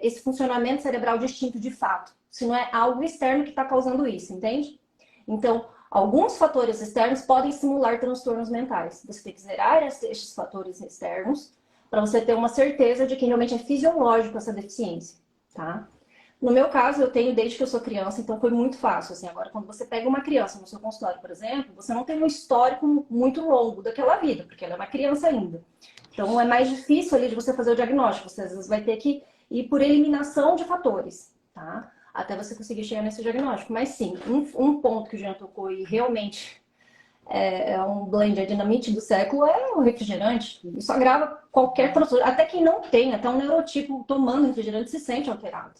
esse funcionamento cerebral distinto de fato. Se não é algo externo que está causando isso, entende? Então, alguns fatores externos podem simular transtornos mentais. Você tem que zerar esses fatores externos para você ter uma certeza de que realmente é fisiológico essa deficiência, tá? No meu caso, eu tenho desde que eu sou criança, então foi muito fácil. Assim, agora, quando você pega uma criança no seu consultório, por exemplo, você não tem um histórico muito longo daquela vida, porque ela é uma criança ainda. Então, é mais difícil ali de você fazer o diagnóstico. Você às vezes vai ter que ir por eliminação de fatores, tá? Até você conseguir chegar nesse diagnóstico. Mas sim, um ponto que o Jean tocou e realmente é um blend, a dinamite do século, é o refrigerante. Isso agrava qualquer transtorno. Até quem não tem, até um neurotipo tomando refrigerante se sente alterado.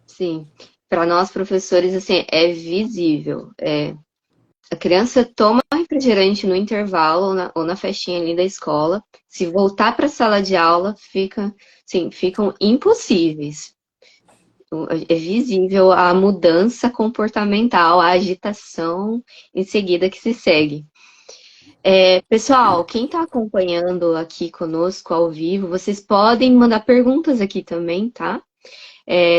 Sim. Para nós, professores, assim, é visível. A criança toma refrigerante no intervalo ou na festinha ali da escola. Se voltar para a sala de aula, ficam impossíveis. É visível a mudança comportamental, a agitação em seguida que se segue. Pessoal, quem está acompanhando aqui conosco ao vivo, vocês podem mandar perguntas aqui também, tá?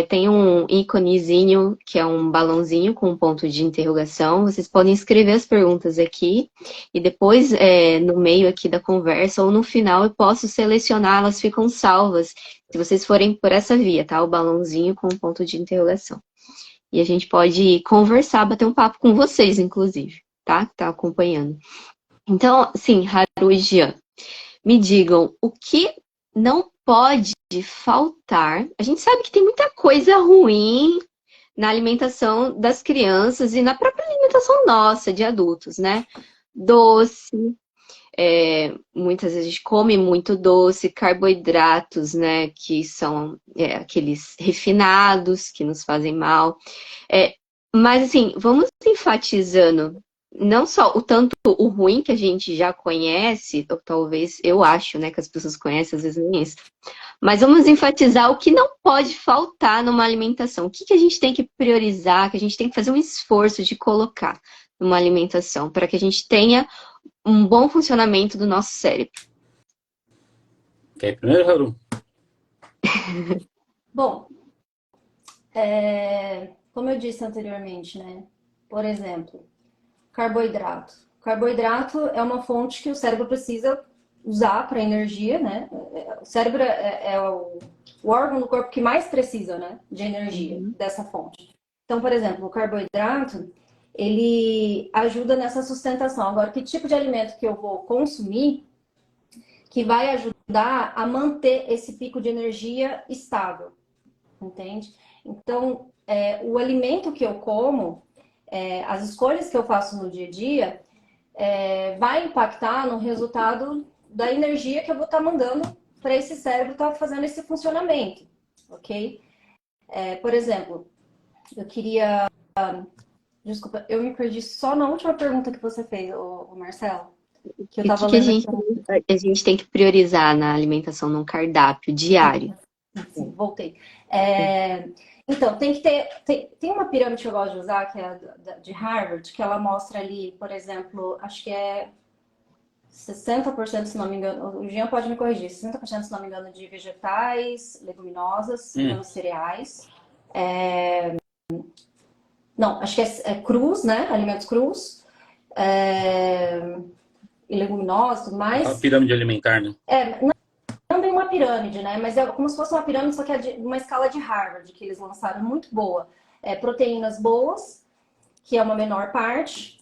Tem um íconezinho que é um balãozinho com um ponto de interrogação. Vocês podem escrever as perguntas aqui e depois, no meio aqui da conversa ou no final, eu posso selecionar, elas ficam salvas se vocês forem por essa via, tá? O balãozinho com um ponto de interrogação. E a gente pode conversar, bater um papo com vocês, inclusive, tá? Que tá acompanhando. Então, sim, Haru e Jean, me digam o que não pode faltar. A gente sabe que tem muita coisa ruim na alimentação das crianças e na própria alimentação nossa, de adultos, né? Doce, muitas vezes a gente come muito doce, carboidratos, né? Que são aqueles refinados que nos fazem mal. Mas, assim, vamos enfatizando não só o tanto o ruim que a gente já conhece, ou talvez eu acho, né, que as pessoas conhecem, às vezes nem isso. Mas vamos enfatizar o que não pode faltar numa alimentação. O que a gente tem que priorizar, que a gente tem que fazer um esforço de colocar numa alimentação, para que a gente tenha um bom funcionamento do nosso cérebro. Quer ir primeiro, Haru? Bom, como eu disse anteriormente, né? Por exemplo, carboidrato. Carboidrato é uma fonte que o cérebro precisa usar para energia, né? O cérebro é o órgão do corpo que mais precisa, né, de energia dessa fonte. Então, por exemplo, o carboidrato, ele ajuda nessa sustentação. Agora, que tipo de alimento que eu vou consumir que vai ajudar a manter esse pico de energia estável, entende? Então, o alimento que eu como, as escolhas que eu faço no dia a dia, vai impactar no resultado da energia que eu vou estar mandando para esse cérebro estar fazendo esse funcionamento, ok? Por exemplo, eu queria... Desculpa, eu me perdi só na última pergunta que você fez, o Marcelo. Que eu tava lendo a gente tem que priorizar na alimentação, num cardápio diário? Sim, voltei. Então, tem que ter... Tem uma pirâmide que eu gosto de usar, que é de Harvard, que ela mostra ali, por exemplo, acho que é 60%, se não me engano, o Jean pode me corrigir, 60%, se não me engano, de vegetais, leguminosas, cereais. Não, acho que é crus, né? Alimentos crus. E leguminosas, tudo mais. A pirâmide alimentar, né? Não tem uma pirâmide, né? Mas é como se fosse uma pirâmide, só que é de uma escala de Harvard, que eles lançaram, muito boa. Proteínas boas, que é uma menor parte,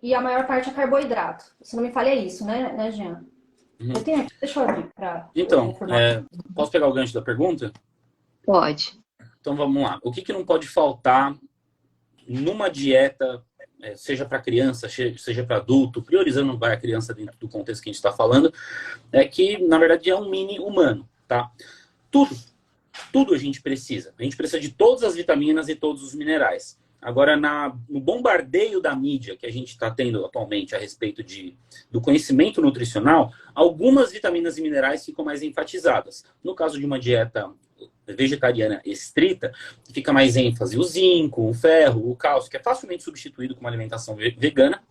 e a maior parte é carboidrato. Se não me falha, é isso, né, Jean? Uhum. Eu tenho aqui, deixa eu abrir para Então, posso pegar o gancho da pergunta? Pode. Então vamos lá. O que não pode faltar numa dieta, seja para criança, seja para adulto, priorizando a criança dentro do contexto que a gente está falando, é que, na verdade, é um mini humano, tá? Tudo a gente precisa. A gente precisa de todas as vitaminas e todos os minerais. Agora, no bombardeio da mídia que a gente está tendo atualmente a respeito do conhecimento nutricional, algumas vitaminas e minerais ficam mais enfatizadas. No caso de uma dieta vegetariana estrita, fica mais ênfase o zinco, o ferro, o cálcio, que é facilmente substituído com uma alimentação vegana,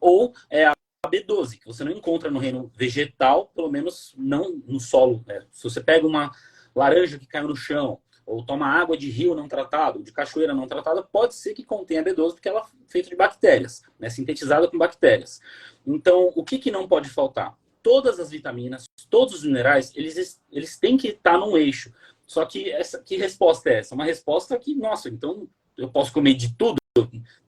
ou a B12, que você não encontra no reino vegetal, pelo menos não no solo. Se você pega uma laranja que caiu no chão, ou toma água de rio não tratado, de cachoeira não tratada, pode ser que contenha B12, porque ela é feita de bactérias, sintetizada com bactérias. Então, o que não pode faltar? Todas as vitaminas, todos os minerais, eles têm que estar num eixo. Só que que resposta é essa? Uma resposta que, nossa, então eu posso comer de tudo?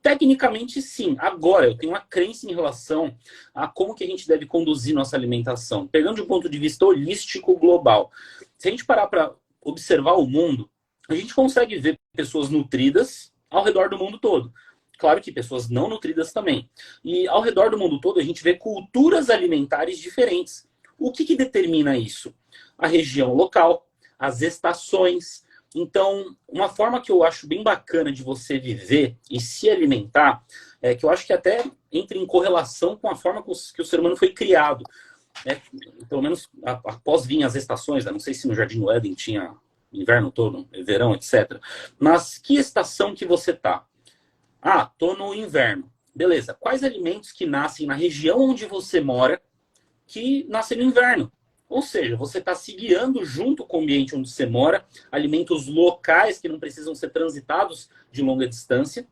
Tecnicamente, sim. Agora, eu tenho uma crença em relação a como que a gente deve conduzir nossa alimentação. Pegando de um ponto de vista holístico global. Se a gente parar para observar o mundo, a gente consegue ver pessoas nutridas ao redor do mundo todo. Claro que pessoas não nutridas também. E ao redor do mundo todo, a gente vê culturas alimentares diferentes. O que determina isso? A região local, as estações. Então, uma forma que eu acho bem bacana de você viver e se alimentar, que eu acho que até entra em correlação com a forma que o ser humano foi criado. Pelo menos após vir as estações, não sei se no Jardim do Éden tinha inverno todo, verão, etc. Mas que estação que você tá? Ah, tô no inverno. Beleza. Quais alimentos que nascem na região onde você mora que nascem no inverno? Ou seja, você está se guiando junto com o ambiente onde você mora, alimentos locais que não precisam ser transitados de longa distância,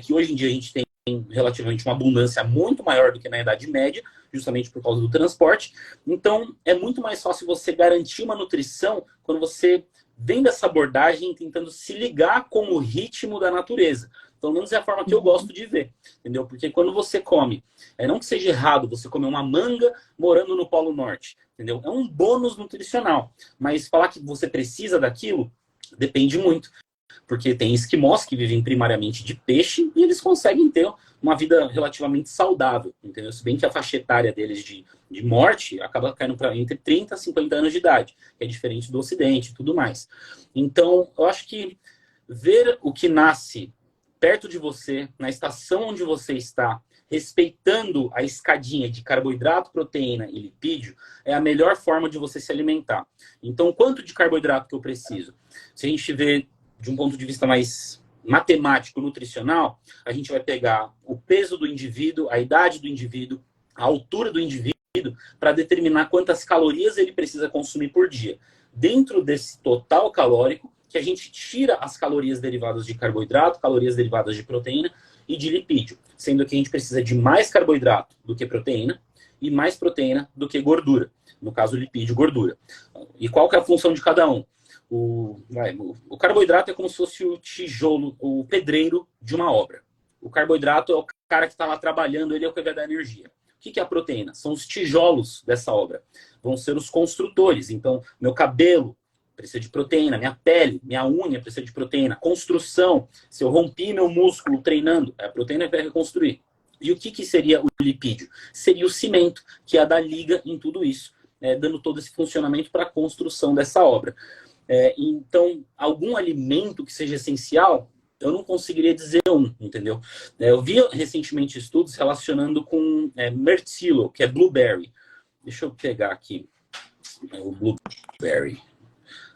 que hoje em dia a gente tem relativamente uma abundância muito maior do que na Idade Média, justamente por causa do transporte. Então, é muito mais fácil você garantir uma nutrição quando você vem dessa abordagem tentando se ligar com o ritmo da natureza. Pelo menos é a forma que eu gosto de ver, entendeu? Porque quando você come, não que seja errado você comer uma manga morando no Polo Norte, entendeu? É um bônus nutricional. Mas falar que você precisa daquilo depende muito. Porque tem esquimós que vivem primariamente de peixe e eles conseguem ter uma vida relativamente saudável, entendeu? Se bem que a faixa etária deles de morte acaba caindo para entre 30 e 50 anos de idade, que é diferente do Ocidente e tudo mais. Então, eu acho que ver o que nasce perto de você, na estação onde você está, respeitando a escadinha de carboidrato, proteína e lipídio, é a melhor forma de você se alimentar. Então, quanto de carboidrato que eu preciso? Se a gente vê de um ponto de vista mais matemático, nutricional, a gente vai pegar o peso do indivíduo, a idade do indivíduo, a altura do indivíduo, para determinar quantas calorias ele precisa consumir por dia. Dentro desse total calórico, que a gente tira as calorias derivadas de carboidrato, calorias derivadas de proteína e de lipídio, sendo que a gente precisa de mais carboidrato do que proteína e mais proteína do que gordura. No caso, lipídio, gordura. E qual que é a função de cada um? O carboidrato é como se fosse o tijolo, o pedreiro de uma obra. O carboidrato é o cara que está lá trabalhando, ele é o que vai dar energia. O que é a proteína? São os tijolos dessa obra. Vão ser os construtores. Então, meu cabelo precisa de proteína, minha pele, minha unha precisa de proteína. Construção, se eu rompi meu músculo treinando, a proteína vai reconstruir. E o que seria o lipídio? Seria o cimento, que é a da liga em tudo isso, dando todo esse funcionamento para a construção dessa obra. Então, algum alimento que seja essencial, eu não conseguiria dizer entendeu? Eu vi recentemente estudos relacionando com mirtilo, que é blueberry. Deixa eu pegar aqui o blueberry.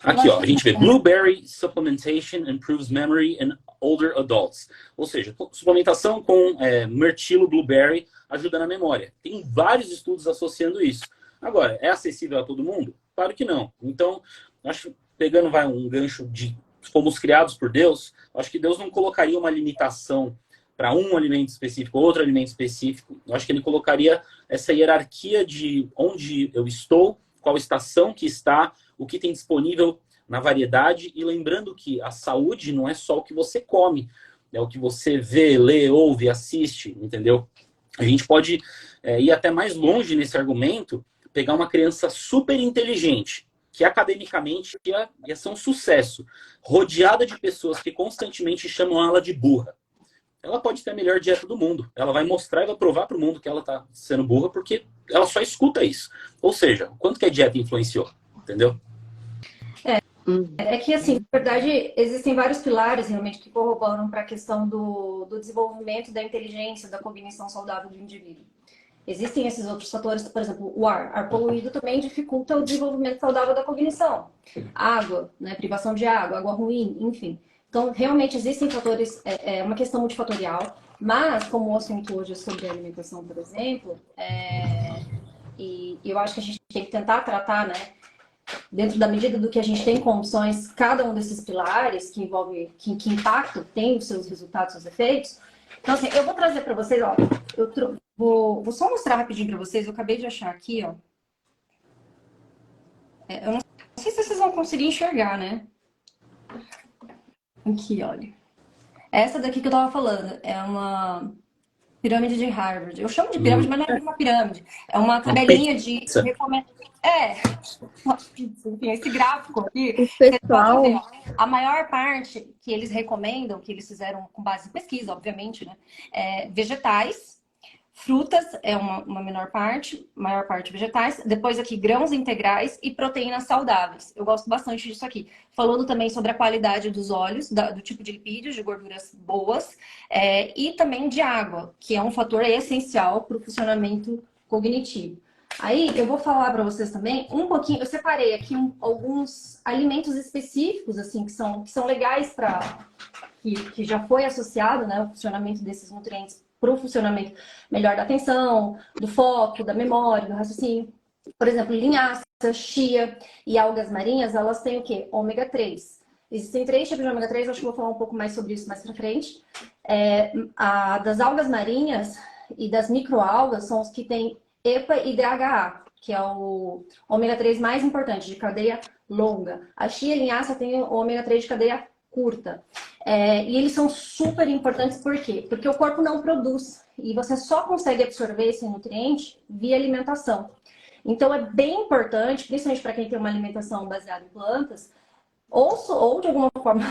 Aqui, ó, a gente vê blueberry supplementation improves memory in older adults. Ou seja, suplementação com mirtilo blueberry ajuda na memória. Tem vários estudos associando isso. Agora, é acessível a todo mundo? Claro que não. Então, acho pegando um gancho de fomos criados por Deus, acho que Deus não colocaria uma limitação para um alimento específico, outro alimento específico. Eu acho que ele colocaria essa hierarquia de onde eu estou, qual estação que está, o que tem disponível na variedade, e lembrando que a saúde não é só o que você come, é o que você vê, lê, ouve, assiste, entendeu? A gente pode ir até mais longe nesse argumento, pegar uma criança super inteligente, que academicamente ia ser um sucesso, rodeada de pessoas que constantemente chamam ela de burra. Ela pode ter a melhor dieta do mundo. Ela vai mostrar e vai provar para o mundo que ela está sendo burra porque ela só escuta isso. Ou seja, o quanto que a dieta influenciou, entendeu? É que, assim, na verdade, existem vários pilares realmente que corroboram para a questão do desenvolvimento da inteligência, da cognição saudável do indivíduo. Existem esses outros fatores, por exemplo, o ar. Ar poluído também dificulta o desenvolvimento saudável da cognição. Água, né? Privação de água, água ruim, enfim. Então, realmente existem fatores, é uma questão multifatorial, mas como o assunto hoje é sobre alimentação, por exemplo, e eu acho que a gente tem que tentar tratar, né, dentro da medida do que a gente tem condições, cada um desses pilares que envolve, que impactam, tem os seus resultados, seus efeitos. Então, assim, eu vou trazer para vocês, ó, vou só mostrar rapidinho para vocês, eu acabei de achar aqui, ó. Eu não sei se vocês vão conseguir enxergar, né? Aqui, olha. Essa daqui que eu tava falando é uma pirâmide de Harvard. Eu chamo de pirâmide, mas não é uma pirâmide. É uma tabelinha de recomendação. Uma pizza. Enfim, esse gráfico aqui, O vocês podem pessoal, ver, ó, a maior parte que eles recomendam, que eles fizeram com base em pesquisa, obviamente, né? Vegetais. Frutas é uma menor parte, maior parte vegetais. Depois aqui, grãos integrais e proteínas saudáveis. Eu gosto bastante disso aqui. Falando também sobre a qualidade dos óleos, do tipo de lipídios, de gorduras boas. E também de água, que é um fator essencial para o funcionamento cognitivo. Aí, eu vou falar para vocês também um pouquinho. Eu separei aqui alguns alimentos específicos, assim, que são legais para... Que já foi associado, né, o funcionamento desses nutrientes para o funcionamento melhor da atenção, do foco, da memória, do raciocínio. Por exemplo, linhaça, chia e algas marinhas, elas têm o quê? Ômega 3. Existem 3 tipos de ômega 3, acho que vou falar um pouco mais sobre isso mais pra frente. Das algas marinhas e das microalgas são os que têm EPA e DHA, que é o ômega 3 mais importante, de cadeia longa. A chia e a linhaça têm o ômega 3 de cadeia curta. E eles são super importantes, por quê? Porque o corpo não produz e você só consegue absorver esse nutriente via alimentação. Então é bem importante, principalmente para quem tem uma alimentação baseada em plantas, ou de alguma forma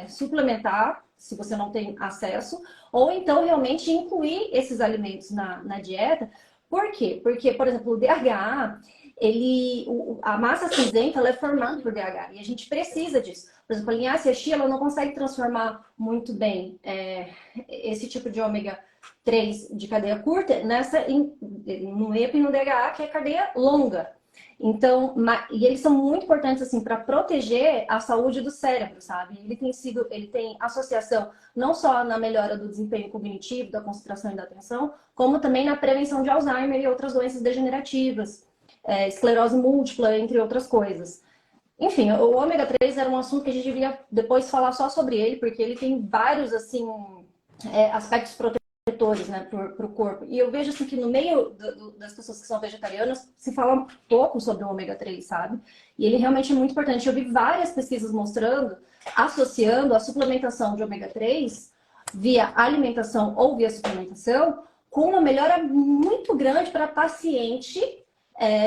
suplementar, se você não tem acesso, ou então realmente incluir esses alimentos na dieta. Por quê? Porque, por exemplo, o DHA, a massa cinzenta ela é formada por DHA e a gente precisa disso. Por exemplo, a linhaça e a chia, ela não consegue transformar muito bem esse tipo de ômega 3 de cadeia curta no EPA e no DHA, que é cadeia longa. Então, e eles são muito importantes assim para proteger a saúde do cérebro, sabe? Ele tem associação não só na melhora do desempenho cognitivo, da concentração e da atenção, como também na prevenção de Alzheimer e outras doenças degenerativas, esclerose múltipla, entre outras coisas. Enfim, o ômega 3 era um assunto que a gente devia depois falar só sobre ele, porque ele tem vários assim aspectos protetores, né, para o corpo. E eu vejo assim que no meio das pessoas que são vegetarianas se fala pouco sobre o ômega 3, sabe? E ele realmente é muito importante. Eu vi várias pesquisas mostrando, associando a suplementação de ômega 3 via alimentação ou via suplementação com uma melhora muito grande para paciente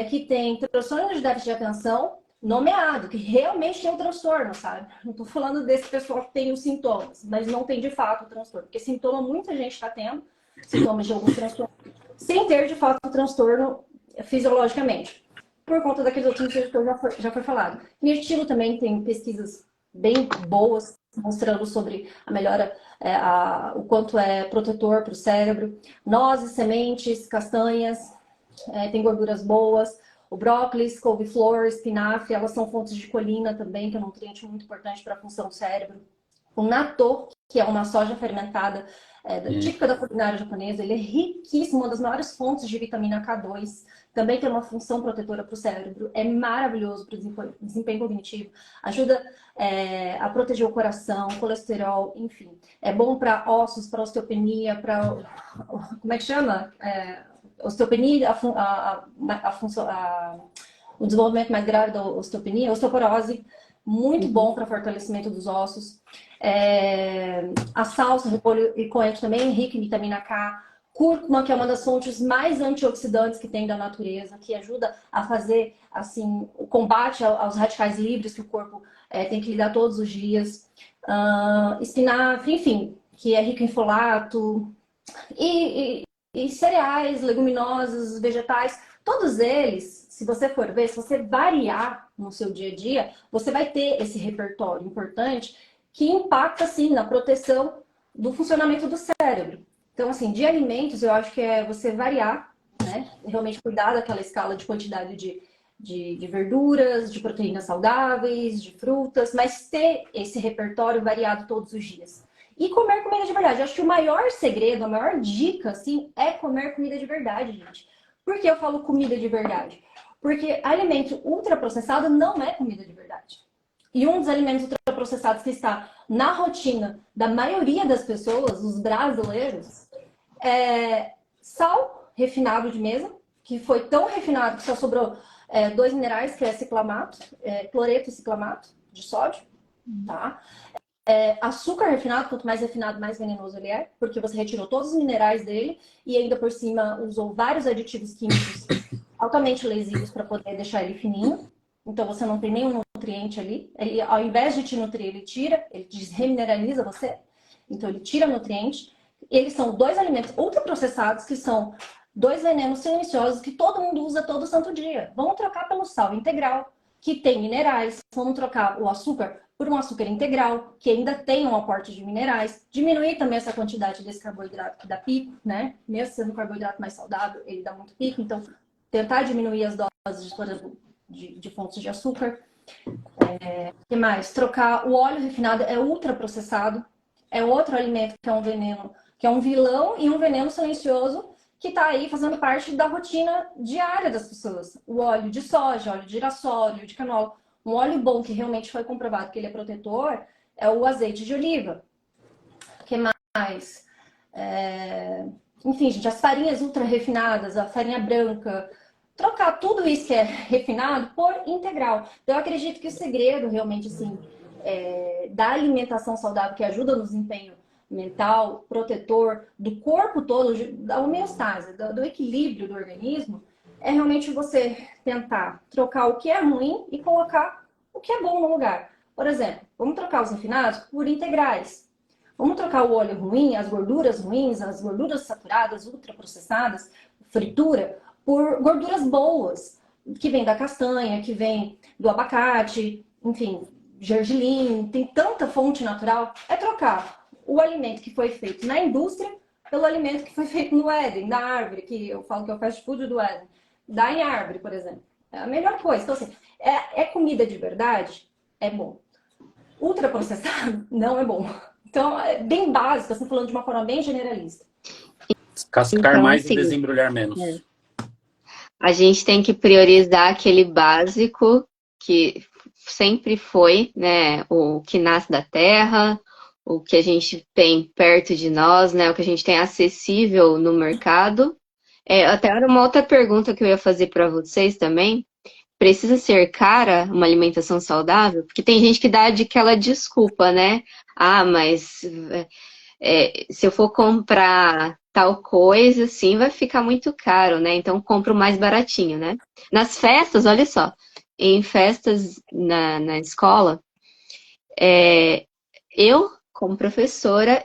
que tem transtorno de déficit de atenção nomeado, que realmente tem o transtorno, sabe? Não tô falando desse pessoal que tem os sintomas, mas não tem de fato o transtorno. Porque sintoma muita gente está tendo, sintomas de algum transtorno, sem ter de fato o transtorno fisiologicamente. Por conta daqueles outros motivos que já foi falado. Mirtilo também tem pesquisas bem boas, mostrando sobre a melhora, o quanto é protetor para o cérebro. Nozes, sementes, castanhas, tem gorduras boas. O brócolis, couve-flor, espinafre, elas são fontes de colina também, que é um nutriente muito importante para a função do cérebro. O natto, que é uma soja fermentada típica da culinária japonesa, ele é riquíssimo, uma das maiores fontes de vitamina K2. Também tem uma função protetora para o cérebro, é maravilhoso para o desempenho cognitivo, ajuda a proteger o coração, colesterol, enfim. É bom para ossos, para osteopenia, para... Como é que chama? Osteopenia, o desenvolvimento mais grave da osteopenia, osteoporose, muito bom para fortalecimento dos ossos. A salsa, repolho e coentro também, rico em vitamina K, Cúrcuma, que é uma das fontes mais antioxidantes que tem da natureza, que ajuda a fazer assim o combate aos radicais livres que o corpo tem que lidar todos os dias. Espinafre, enfim, que é rico em folato. E cereais, leguminosas, vegetais, todos eles, se você for ver, se você variar no seu dia a dia, você vai ter esse repertório importante que impacta, assim, na proteção do funcionamento do cérebro. Então, assim, de alimentos, eu acho que é você variar, né? Realmente cuidar daquela escala de quantidade de verduras, de proteínas saudáveis, de frutas, mas ter esse repertório variado todos os dias. E comer comida de verdade. Eu acho que o maior segredo, a maior dica, assim, é comer comida de verdade, gente. Por que eu falo comida de verdade? Porque alimento ultraprocessado não é comida de verdade. E um dos alimentos ultraprocessados que está na rotina da maioria das pessoas, os brasileiros, é sal refinado de mesa, que foi tão refinado que só sobrou dois minerais, que é ciclamato, cloreto e ciclamato de sódio, tá? Açúcar refinado, quanto mais refinado, mais venenoso ele é, porque você retirou todos os minerais dele e ainda por cima usou vários aditivos químicos altamente lesivos para poder deixar ele fininho. Então você não tem nenhum nutriente ali. Ele, ao invés de te nutrir, ele tira, ele desremineraliza você. Então ele tira nutriente. Eles são dois alimentos ultraprocessados que são dois venenos silenciosos que todo mundo usa todo santo dia. Vamos trocar pelo sal integral, que tem minerais. Vamos trocar o açúcar por um açúcar integral, que ainda tem um aporte de minerais. Diminuir também essa quantidade desse carboidrato que dá pico, né? Mesmo sendo um carboidrato mais saudável, ele dá muito pico. Então, tentar diminuir as doses, por exemplo, de fontes de açúcar. O que mais? Trocar o óleo refinado é ultraprocessado. É outro alimento que é um veneno, que é um vilão e um veneno silencioso que está aí fazendo parte da rotina diária das pessoas. O óleo de soja, óleo de girassol, óleo de canola. Um óleo bom que realmente foi comprovado que ele é protetor é o azeite de oliva. O que mais? Enfim, gente, as farinhas ultra refinadas, a farinha branca. Trocar tudo isso que é refinado por integral. Eu acredito que o segredo realmente, assim, da alimentação saudável que ajuda no desempenho mental, protetor do corpo todo, da homeostase, do equilíbrio do organismo, é realmente você tentar trocar o que é ruim e colocar o que é bom no lugar. Por exemplo, vamos trocar os refinados por integrais. Vamos trocar o óleo ruim, as gorduras ruins, as gorduras saturadas, ultraprocessadas, fritura, por gorduras boas, que vem da castanha, que vem do abacate, enfim, gergelim, tem tanta fonte natural. É trocar o alimento que foi feito na indústria pelo alimento que foi feito no Éden, da árvore, que eu falo que é o fast food do Éden, da em árvore, por exemplo. É a melhor coisa. Então, assim, é comida de verdade? É bom. Ultraprocessado? Não é bom. Então, é bem básico, assim, falando de uma forma bem generalista. Cascar Então, mais e assim, desembrulhar menos. a gente tem que priorizar aquele básico que sempre foi, né, o que nasce da terra, o que a gente tem perto de nós, né, o que a gente tem acessível no mercado. Até era uma outra pergunta que eu ia fazer para vocês também. Precisa ser cara uma alimentação saudável? Porque tem gente que dá aquela desculpa, né? Ah, mas se eu for comprar tal coisa, assim, vai ficar muito caro, né? Então compro mais baratinho, né? Nas festas, olha só, em festas na escola, eu, como professora,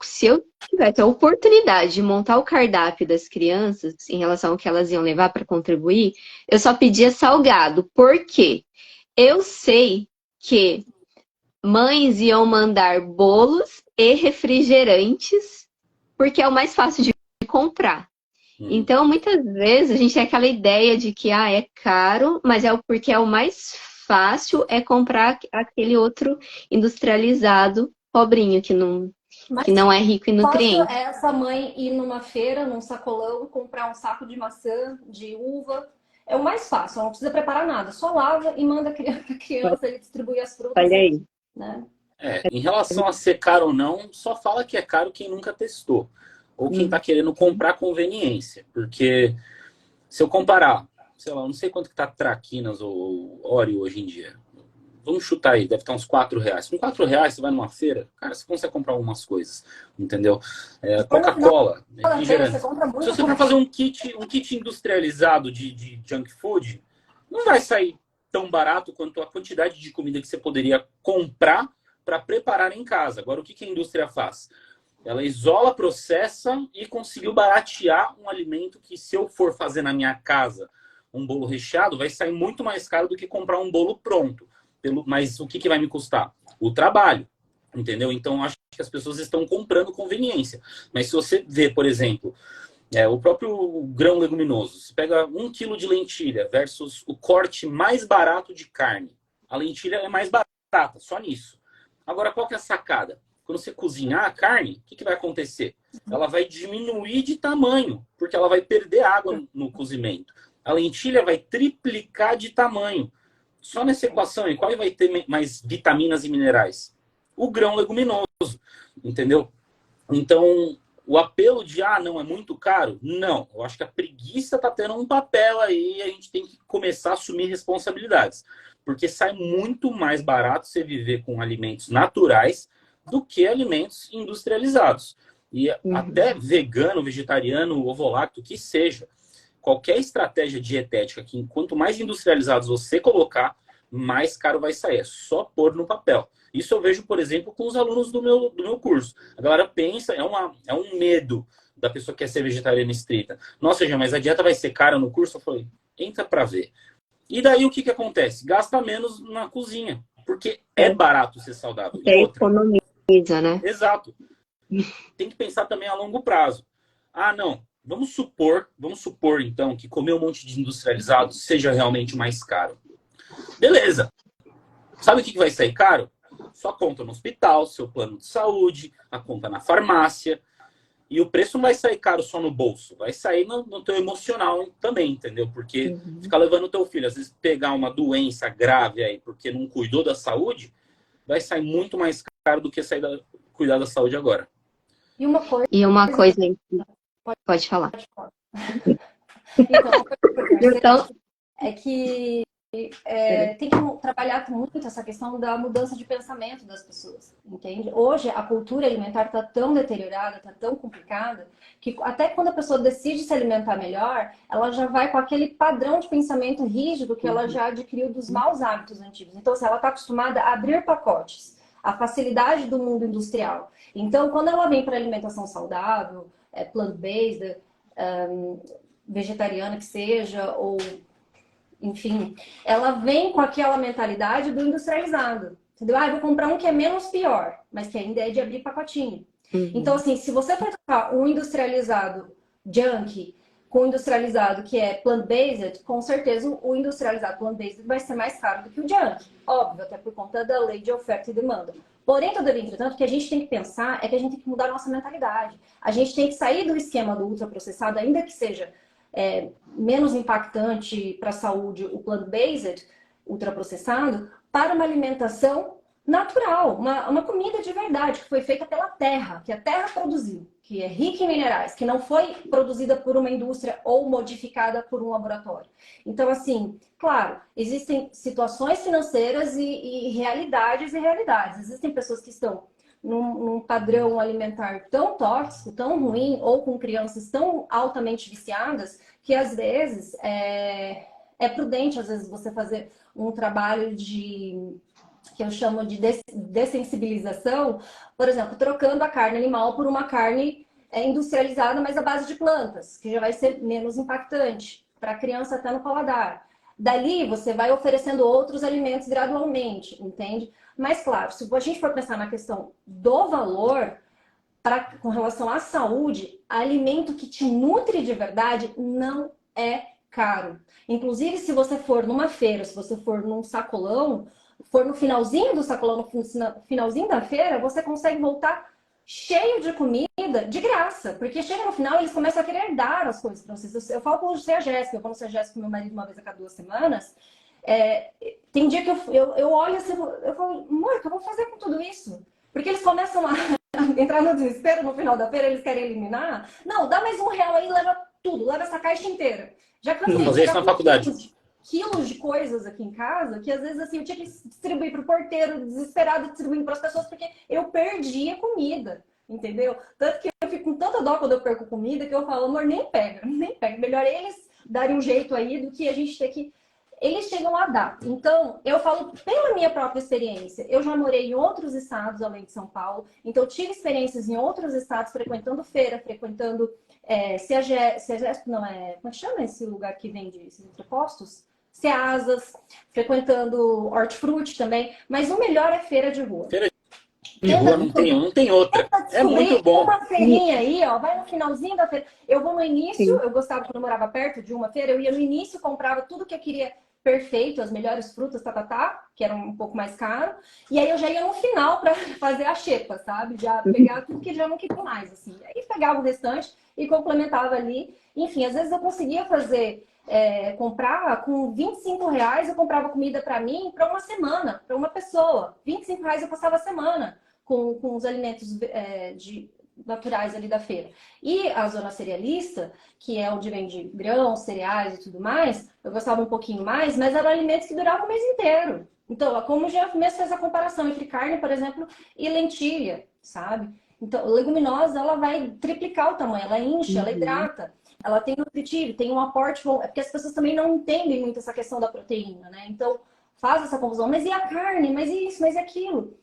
se eu tivesse a oportunidade de montar o cardápio das crianças em relação ao que elas iam levar para contribuir, eu só pedia salgado. Por quê? Eu sei que mães iam mandar bolos e refrigerantes, porque é o mais fácil de comprar. Então, muitas vezes, a gente tem aquela ideia de que é caro, mas porque é o mais fácil comprar aquele outro industrializado, pobrinho, que não é rico em Fácil nutrientes. é essa mãe ir numa feira, num sacolão, comprar um saco de maçã, de uva. É o mais fácil, ela não precisa preparar nada. Só lava e manda a criança ele distribuir as frutas. Olha aí. Né? Em relação a ser caro ou não, só fala que é caro quem nunca testou. Ou quem está querendo comprar conveniência. Porque se eu comparar, sei lá, não sei quanto que tá Traquinas ou Oreo hoje em dia. vamos chutar aí, deve estar uns R$ 4. Com R$ 4 você vai numa feira, cara, você consegue comprar algumas coisas, entendeu? Coca-Cola, refrigerante. Se você for fazer um kit industrializado de junk food, não vai sair tão barato quanto a quantidade de comida que você poderia comprar para preparar em casa. Agora, o que a indústria faz? Ela isola, processa e conseguiu baratear um alimento que, se eu for fazer na minha casa um bolo recheado, vai sair muito mais caro do que comprar um bolo pronto. Mas o que vai me custar? O trabalho, entendeu? Então, acho que as pessoas estão comprando conveniência. Mas se você vê, por exemplo, o próprio grão leguminoso, você pega 1 quilo de lentilha versus o corte mais barato de carne. A lentilha é mais barata, só nisso. Agora, qual que é a sacada? Quando você cozinhar a carne, o que vai acontecer? Ela vai diminuir de tamanho, porque ela vai perder água no cozimento. A lentilha vai triplicar de tamanho. Só nessa equação, qual vai ter mais vitaminas e minerais? O grão leguminoso, entendeu? Então, o apelo de, não, é muito caro? Não, eu acho que a preguiça está tendo um papel aí e a gente tem que começar a assumir responsabilidades. Porque sai muito mais barato você viver com alimentos naturais do que alimentos industrializados. E até vegano, vegetariano, ovolacto, que seja. Qualquer estratégia dietética que, quanto mais industrializados você colocar, mais caro vai sair. É só pôr no papel. Isso eu vejo, por exemplo, com os alunos do meu curso. A galera pensa, é um medo da pessoa que quer ser vegetariana estrita. Nossa, Jean, mas a dieta vai ser cara no curso? Eu falei, entra pra ver. E daí o que acontece? Gasta menos na cozinha. Porque é barato ser saudável. E economiza, né? Exato. Tem que pensar também a longo prazo. Não. Vamos supor, então, que comer um monte de industrializado seja realmente mais caro. Beleza. Sabe o que vai sair caro? Sua conta no hospital, seu plano de saúde, a conta na farmácia. E o preço não vai sair caro só no bolso. Vai sair no teu emocional também, entendeu? Porque ficar levando o teu filho, às vezes pegar uma doença grave aí porque não cuidou da saúde, vai sair muito mais caro do que cuidar da saúde agora. E uma coisa... Pode falar. Então, é que tem que trabalhar muito essa questão da mudança de pensamento das pessoas, entende? Hoje, a cultura alimentar está tão deteriorada, está tão complicada, que até quando a pessoa decide se alimentar melhor, ela já vai com aquele padrão de pensamento rígido que ela já adquiriu dos maus hábitos antigos. Então, se ela está acostumada a abrir pacotes, a facilidade do mundo industrial. Então, quando ela vem para alimentação saudável, plant-based, vegetariana que seja, ou enfim, ela vem com aquela mentalidade do industrializado. Entendeu? Eu vou comprar um que é menos pior, mas que ainda é de abrir pacotinho. Então, assim, se você for trocar um industrializado junk com um industrializado que é plant-based, com certeza o industrializado plant-based vai ser mais caro do que o junk. Óbvio, até por conta da lei de oferta e demanda. Porém, todavia, entretanto, o que a gente tem que pensar é que a gente tem que mudar a nossa mentalidade. A gente tem que sair do esquema do ultraprocessado, ainda que seja menos impactante para a saúde o plant-based, ultraprocessado, para uma alimentação natural, uma comida de verdade, que foi feita pela terra, que a terra produziu, que é rica em minerais, que não foi produzida por uma indústria ou modificada por um laboratório. Então, assim, claro, existem situações financeiras e realidades e realidades. Existem pessoas que estão num padrão alimentar tão tóxico, tão ruim, ou com crianças tão altamente viciadas, que às vezes é prudente, às vezes, você fazer um trabalho que eu chamo de dessensibilização, por exemplo, trocando a carne animal por uma carne industrializada, mas à base de plantas, que já vai ser menos impactante para a criança até no paladar. Dali, você vai oferecendo outros alimentos gradualmente, entende? Mas, claro, se a gente for pensar na questão do valor, com relação à saúde, alimento que te nutre de verdade não é caro. Inclusive, se você for numa feira, se você for num sacolão, for no finalzinho do sacolão, no finalzinho da feira, você consegue voltar cheio de comida de graça. Porque chega no final, eles começam a querer dar as coisas para vocês. Eu falo com o Zé Jéssica, eu falo com o Zé Jéssica com meu marido uma vez a cada 2 semanas. Tem dia que eu olho assim, eu falo, amor, o que eu vou fazer com tudo isso? Porque eles começam a entrar no desespero no final da feira, eles querem eliminar. Não, dá mais R$1 aí e leva tudo, leva essa caixa inteira. Já cansei fazer isso na faculdade. quilos de coisas aqui em casa que às vezes assim eu tinha que distribuir para o porteiro, desesperado distribuindo para as pessoas, porque eu perdia comida, entendeu? Tanto que eu fico com tanta dó quando eu perco comida que eu falo, amor, nem pega, nem pega. Melhor eles darem um jeito aí do que a gente ter que. Eles chegam a dar. Então, eu falo pela minha própria experiência. Eu já morei em outros estados além de São Paulo, então eu tive experiências em outros estados, frequentando feira, frequentando CEAGESP, não é. Como é que chama esse lugar que vende esses entrepostos? Ceasas, frequentando hortifruti também. Mas o melhor é feira de rua. Feira de rua não tem outra. É muito bom. Uma feirinha aí, ó, vai no finalzinho da feira. Eu vou no início, eu gostava quando eu morava perto de uma feira, eu ia no início, comprava tudo que eu queria perfeito, as melhores frutas, que eram um pouco mais caro. E aí eu já ia no final para fazer a xepa, sabe? Já pegar tudo que já não queria mais, assim. Aí pegava o restante e complementava ali. Enfim, às vezes eu conseguia fazer, comprar com R$ 25, eu comprava comida para mim para uma semana, para uma pessoa. R$ 25 eu passava a semana com os alimentos naturais ali da feira. E a zona cerealista, que é onde vende grãos, cereais e tudo mais, eu gostava um pouquinho mais, mas eram alimentos que duravam o mês inteiro. Então, como já mesmo fez a comparação entre carne, por exemplo, e lentilha, sabe? Então, a leguminosa, ela vai triplicar o tamanho, ela enche, ela hidrata, ela tem nutritivo, tem um aporte bom. É porque as pessoas também não entendem muito essa questão da proteína, né? Então, faz essa confusão. Mas e a carne? Mas e isso? Mas e aquilo?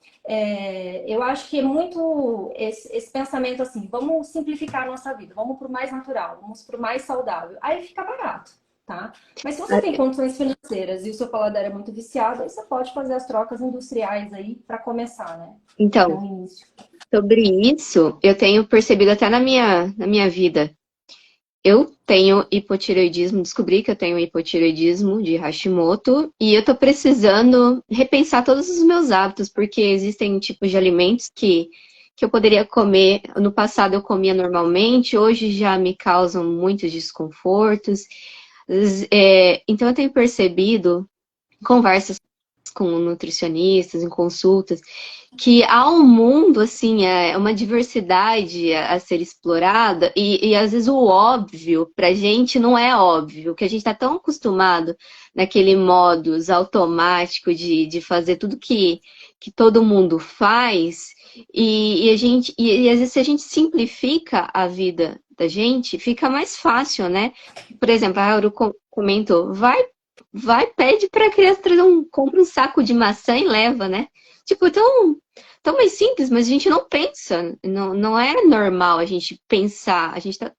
Eu acho que é muito esse pensamento assim, vamos simplificar a nossa vida, vamos para o mais natural, vamos para o mais saudável. Aí fica barato, tá? Mas se você tem condições financeiras e o seu paladar é muito viciado, aí você pode fazer as trocas industriais aí para começar, né? Então, No início. sobre isso, eu tenho percebido até na minha vida. Eu tenho hipotireoidismo, descobri que eu tenho hipotireoidismo de Hashimoto e eu tô precisando repensar todos os meus hábitos, porque existem tipos de alimentos que eu poderia comer. No passado eu comia normalmente, hoje já me causam muitos desconfortos. Então eu tenho percebido, conversas com nutricionistas, em consultas, que há um mundo, assim, uma diversidade a ser explorada e às vezes o óbvio pra gente não é óbvio, que a gente tá tão acostumado naquele modus automático de fazer tudo que todo mundo faz e às vezes se a gente simplifica a vida da gente, fica mais fácil, né? Por exemplo, a Auro comentou, vai, pede pra criança trazer compra um saco de maçã e leva, né? Tipo, tão mais simples, mas a gente não pensa. Não é normal a gente pensar.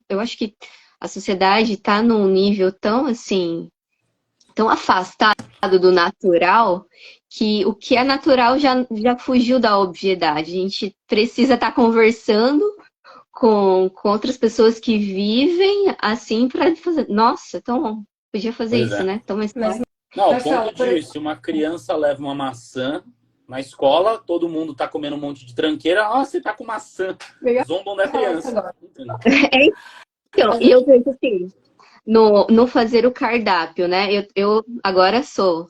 Eu acho que a sociedade está num nível tão assim, tão afastado do natural, que o que é natural já fugiu da obviedade. A gente precisa estar conversando com outras pessoas que vivem assim para fazer. Nossa, então podia fazer Pois isso, é. né? Então, mas Não, ao Marcelo, ponto de se uma criança leva uma maçã na escola, todo mundo tá comendo um monte de tranqueira. Ah, você tá com maçã. eu ia Zombam da falar isso criança. agora. então, e eu penso assim, no fazer o cardápio, né? Eu agora sou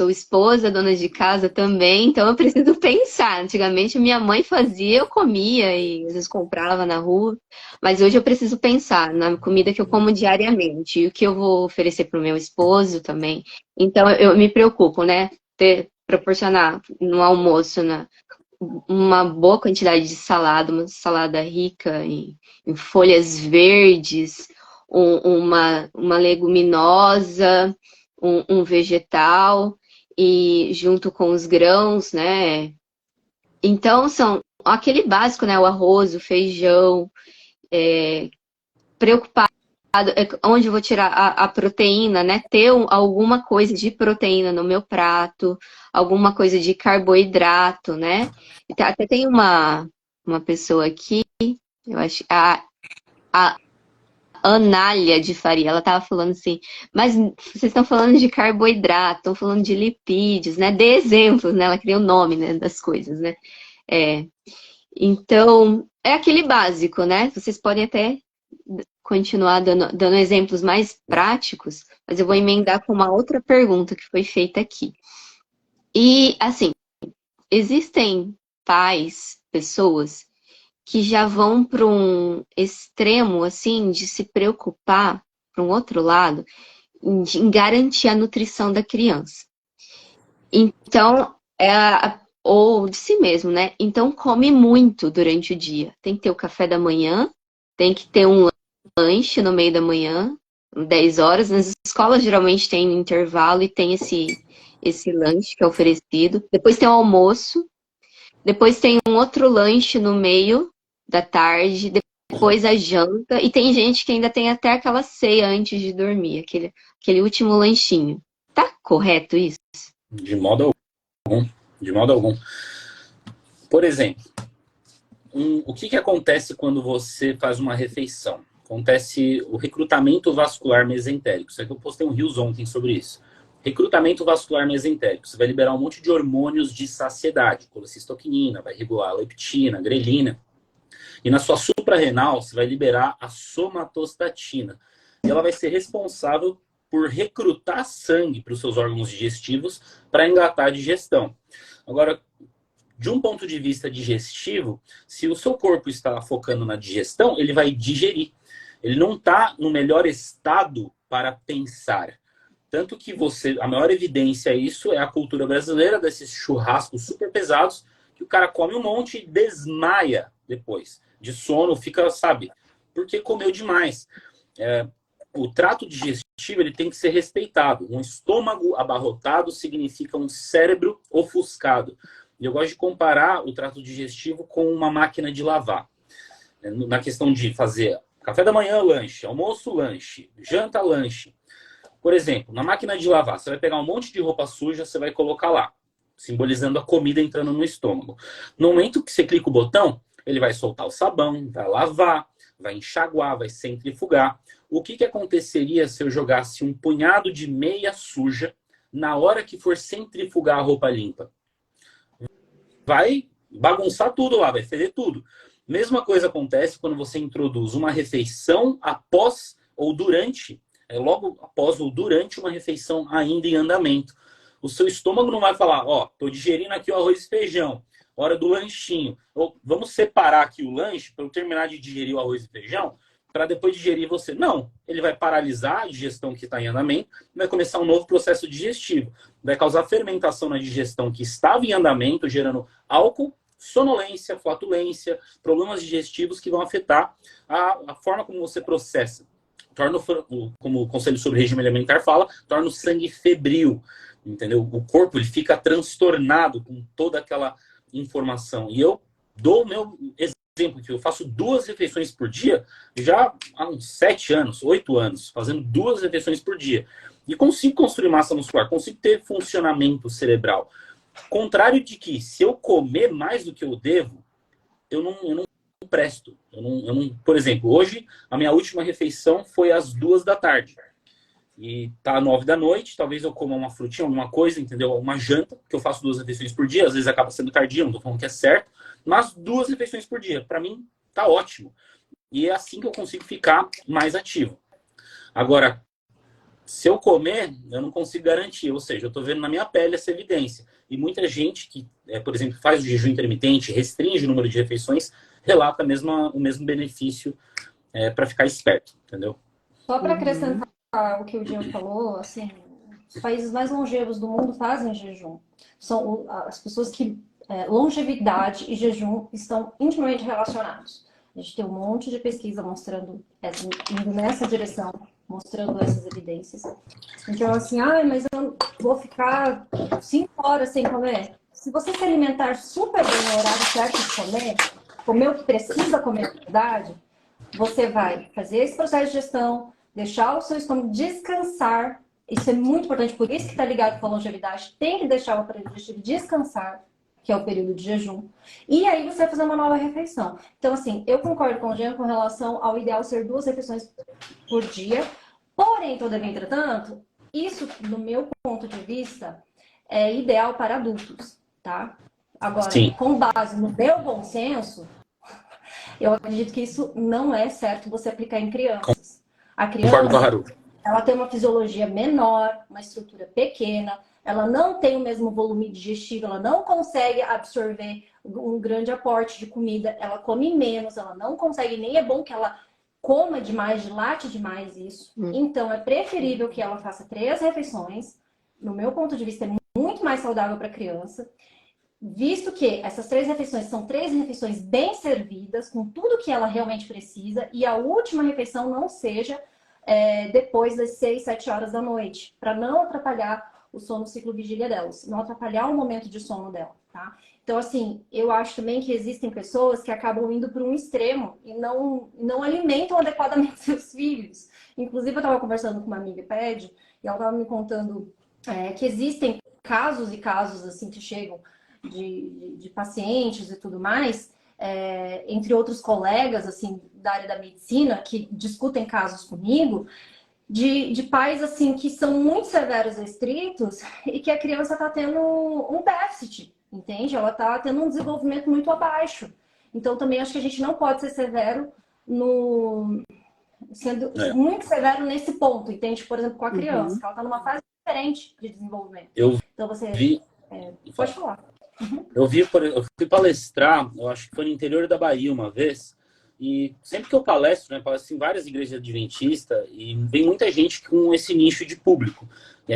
esposa, dona de casa também, então eu preciso pensar. Antigamente minha mãe fazia, eu comia e às vezes comprava na rua, mas hoje eu preciso pensar na comida que eu como diariamente e o que eu vou oferecer para o meu esposo também. Então eu me preocupo, né? Proporcionar no almoço, uma boa quantidade de salada, uma salada rica em folhas verdes, uma leguminosa, um vegetal, e junto com os grãos, né? Então, são aquele básico, né? O arroz, o feijão, preocupado onde eu vou tirar a proteína, né? Ter alguma coisa de proteína no meu prato, alguma coisa de carboidrato, né? Até tem uma pessoa aqui, eu acho, a Anália de Faria, ela tava falando assim, mas vocês estão falando de carboidrato, estão falando de lipídios, né? Dê exemplos, né? Ela cria o nome, né, das coisas, né? Então, é aquele básico, né? Vocês podem até continuar dando exemplos mais práticos, mas eu vou emendar com uma outra pergunta que foi feita aqui. E, assim, existem pais, pessoas, que já vão para um extremo, assim, de se preocupar, para um outro lado, em garantir a nutrição da criança. Então, ou de si mesmo, né? Então, come muito durante o dia. Tem que ter o café da manhã, tem que ter um lanche no meio da manhã, 10 horas. Nas escolas, geralmente, tem intervalo e tem esse lanche que é oferecido. Depois tem o almoço. Depois tem um outro lanche no meio da tarde. Depois a janta. E tem gente que ainda tem até aquela ceia antes de dormir. Aquele último lanchinho. Tá correto isso? De modo algum. De modo algum. Por exemplo, o que acontece quando você faz uma refeição? Acontece o recrutamento vascular mesentérico. Isso aqui eu postei um Reels ontem sobre isso. Recrutamento vascular mesentérico. Você vai liberar um monte de hormônios de saciedade. Colecistoquinina, vai regular a leptina, grelina. E na sua suprarrenal, você vai liberar a somatostatina. E ela vai ser responsável por recrutar sangue para os seus órgãos digestivos para engatar a digestão. Agora, de um ponto de vista digestivo, se o seu corpo está focando na digestão, ele vai digerir. Ele não está no melhor estado para pensar. Tanto que a maior evidência disso é a cultura brasileira, desses churrascos super pesados, que o cara come um monte e desmaia depois. De sono, fica, sabe, porque comeu demais. O trato digestivo ele tem que ser respeitado. Um estômago abarrotado significa um cérebro ofuscado. E eu gosto de comparar o trato digestivo com uma máquina de lavar. Na questão de fazer café da manhã, lanche, almoço, lanche, janta, lanche. Por exemplo, na máquina de lavar, você vai pegar um monte de roupa suja, você vai colocar lá, simbolizando a comida entrando no estômago. No momento que você clica o botão, ele vai soltar o sabão, vai lavar, vai enxaguar, vai centrifugar. O que aconteceria se eu jogasse um punhado de meia suja na hora que for centrifugar a roupa limpa? Vai bagunçar tudo lá, vai feder tudo. Mesma coisa acontece quando você introduz uma refeição após ou durante, logo após ou durante uma refeição ainda em andamento. O seu estômago não vai falar, tô digerindo aqui o arroz e feijão, hora do lanchinho. Ou vamos separar aqui o lanche para eu terminar de digerir o arroz e feijão, para depois digerir você. Não, ele vai paralisar a digestão que está em andamento, vai começar um novo processo digestivo. Vai causar fermentação na digestão que estava em andamento, gerando álcool, sonolência, flatulência, problemas digestivos que vão afetar a forma como você processa. Como o Conselho sobre Regime Alimentar fala, torna o sangue febril, entendeu? O corpo ele fica transtornado com toda aquela informação. E eu dou o meu exemplo que eu faço 2 refeições por dia já há uns 7 anos, 8 anos, fazendo 2 refeições por dia. E consigo construir massa muscular, consigo ter funcionamento cerebral. Contrário de que, se eu comer mais do que eu devo, eu não presto. Por exemplo, hoje a minha última refeição foi às 2 da tarde. E tá às 9 da noite, talvez eu coma uma frutinha, alguma coisa, entendeu? Uma janta, que eu faço 2 refeições por dia, às vezes acaba sendo tardio, não tô falando que é certo, mas 2 refeições por dia, para mim, tá ótimo. E é assim que eu consigo ficar mais ativo. Agora, se eu comer, eu não consigo garantir, ou seja, eu estou vendo na minha pele essa evidência. E muita gente que, por exemplo, faz o jejum intermitente, restringe o número de refeições, relata o mesmo benefício para ficar esperto, entendeu? Só para acrescentar o que o Jean falou, assim, os países mais longevos do mundo fazem jejum. São as pessoas que longevidade e jejum estão intimamente relacionados. A gente tem um monte de pesquisa mostrando, indo nessa direção, mostrando essas evidências. Então, assim, mas eu vou ficar 5 horas sem comer. Se você se alimentar super bem no horário certo de comer o que precisa comer na verdade, você vai fazer esse processo de digestão, deixar o seu estômago descansar. Isso é muito importante, por isso que está ligado com a longevidade. Tem que deixar o aparelho digestivo descansar, que é o período de jejum. E aí você vai fazer uma nova refeição. Então, assim, eu concordo com o Jean com relação ao ideal ser 2 refeições por dia. Porém, todavia, entretanto, isso, no meu ponto de vista, é ideal para adultos, tá? Agora, Sim. Com base no meu bom senso, eu acredito que isso não é certo você aplicar em crianças. A Concordo com a criança, Haru. ela tem uma fisiologia menor, uma estrutura pequena, ela não tem o mesmo volume digestivo, ela não consegue absorver um grande aporte de comida, ela come menos, ela não consegue, nem é bom que ela coma demais, dilate demais isso. Então, é preferível que ela faça 3 refeições. No meu ponto de vista, é muito mais saudável para a criança. Visto que essas 3 refeições são 3 refeições bem servidas, com tudo que ela realmente precisa, e a última refeição não seja depois das 6, 7 horas da noite, para não atrapalhar o sono, o ciclo vigília dela, não atrapalhar o momento de sono dela, tá? Então, assim, eu acho também que existem pessoas que acabam indo para um extremo e não alimentam adequadamente seus filhos. Inclusive, eu estava conversando com uma amiga PED, e ela estava me contando que existem casos e casos, assim, que chegam de pacientes e tudo mais, entre outros colegas, assim, da área da medicina, que discutem casos comigo, de pais, assim, que são muito severos e estritos e que a criança está tendo um déficit, entende? Ela está tendo um desenvolvimento muito abaixo. Então, também acho que a gente não pode ser severo sendo muito severo nesse ponto, entende? Por exemplo, com a criança, que ela está numa fase diferente de desenvolvimento. Então, você... pode falar. Eu fui palestrar, eu acho que foi no interior da Bahia uma vez, e sempre que eu palestro, né, palestro em várias igrejas adventistas, e vem muita gente com esse nicho de público,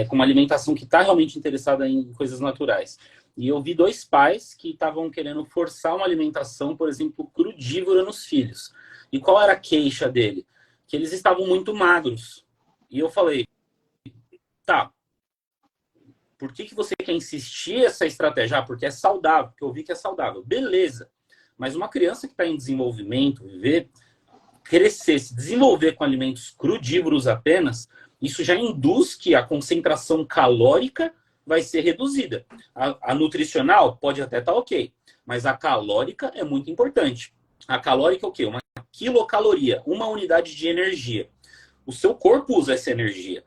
com uma alimentação que está realmente interessada em coisas naturais. E eu vi 2 pais que estavam querendo forçar uma alimentação, por exemplo, crudívora nos filhos. E qual era a queixa dele? Que eles estavam muito magros. E eu falei, tá, por que você quer insistir essa estratégia? Porque é saudável, porque eu vi que é saudável. Beleza. Mas uma criança que está em desenvolvimento, crescer, se desenvolver com alimentos crudívoros apenas, isso já induz que a concentração calórica vai ser reduzida. A nutricional pode até estar ok, mas a calórica é muito importante. A calórica é o quê? Uma quilocaloria, uma unidade de energia. O seu corpo usa essa energia.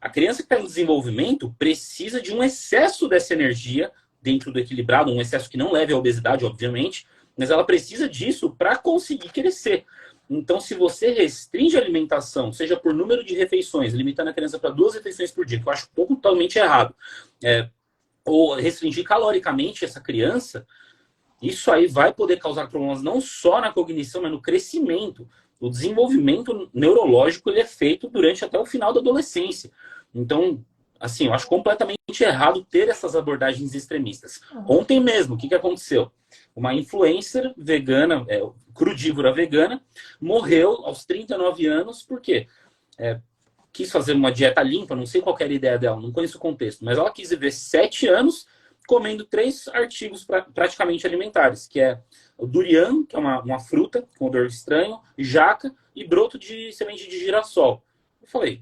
A criança que está em desenvolvimento precisa de um excesso dessa energia dentro do equilibrado, um excesso que não leve à obesidade, obviamente, mas ela precisa disso para conseguir crescer. Então, se você restringe a alimentação, seja por número de refeições, limitando a criança para 2 refeições por dia, que eu acho totalmente errado, ou restringir caloricamente essa criança, isso aí vai poder causar problemas não só na cognição, mas no crescimento. O desenvolvimento neurológico ele é feito durante até o final da adolescência. Então, assim, eu acho completamente errado ter essas abordagens extremistas. Ontem mesmo, o que aconteceu? Uma influencer vegana, crudívora vegana, morreu aos 39 anos, por quê? Quis fazer uma dieta limpa, não sei qual era a ideia dela, não conheço o contexto, mas ela quis viver 7 anos comendo 3 artigos praticamente alimentares, que é o durian, que é uma fruta com odor estranho, jaca e broto de semente de girassol. Eu falei,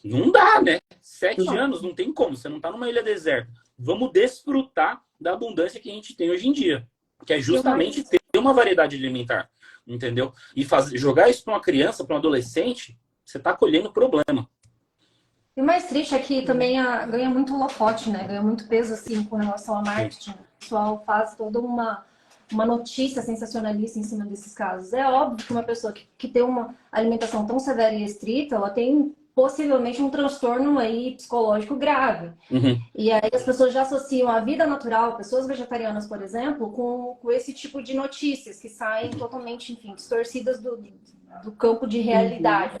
não dá, né? 7 anos, não tem como, você não está numa ilha deserta. Vamos desfrutar da abundância que a gente tem hoje em dia, que é justamente ter uma variedade alimentar, entendeu? E jogar isso para uma criança, para um adolescente, você está colhendo problema. E o mais triste é que também ganha muito holofote, né? Ganha muito peso, assim, com relação a marketing. O pessoal faz toda uma notícia sensacionalista em cima desses casos. É óbvio que uma pessoa que tem uma alimentação tão severa e restrita, ela tem possivelmente um transtorno aí psicológico grave. E aí as pessoas já associam a vida natural, pessoas vegetarianas, por exemplo, com esse tipo de notícias que saem totalmente, enfim, distorcidas do campo de realidade.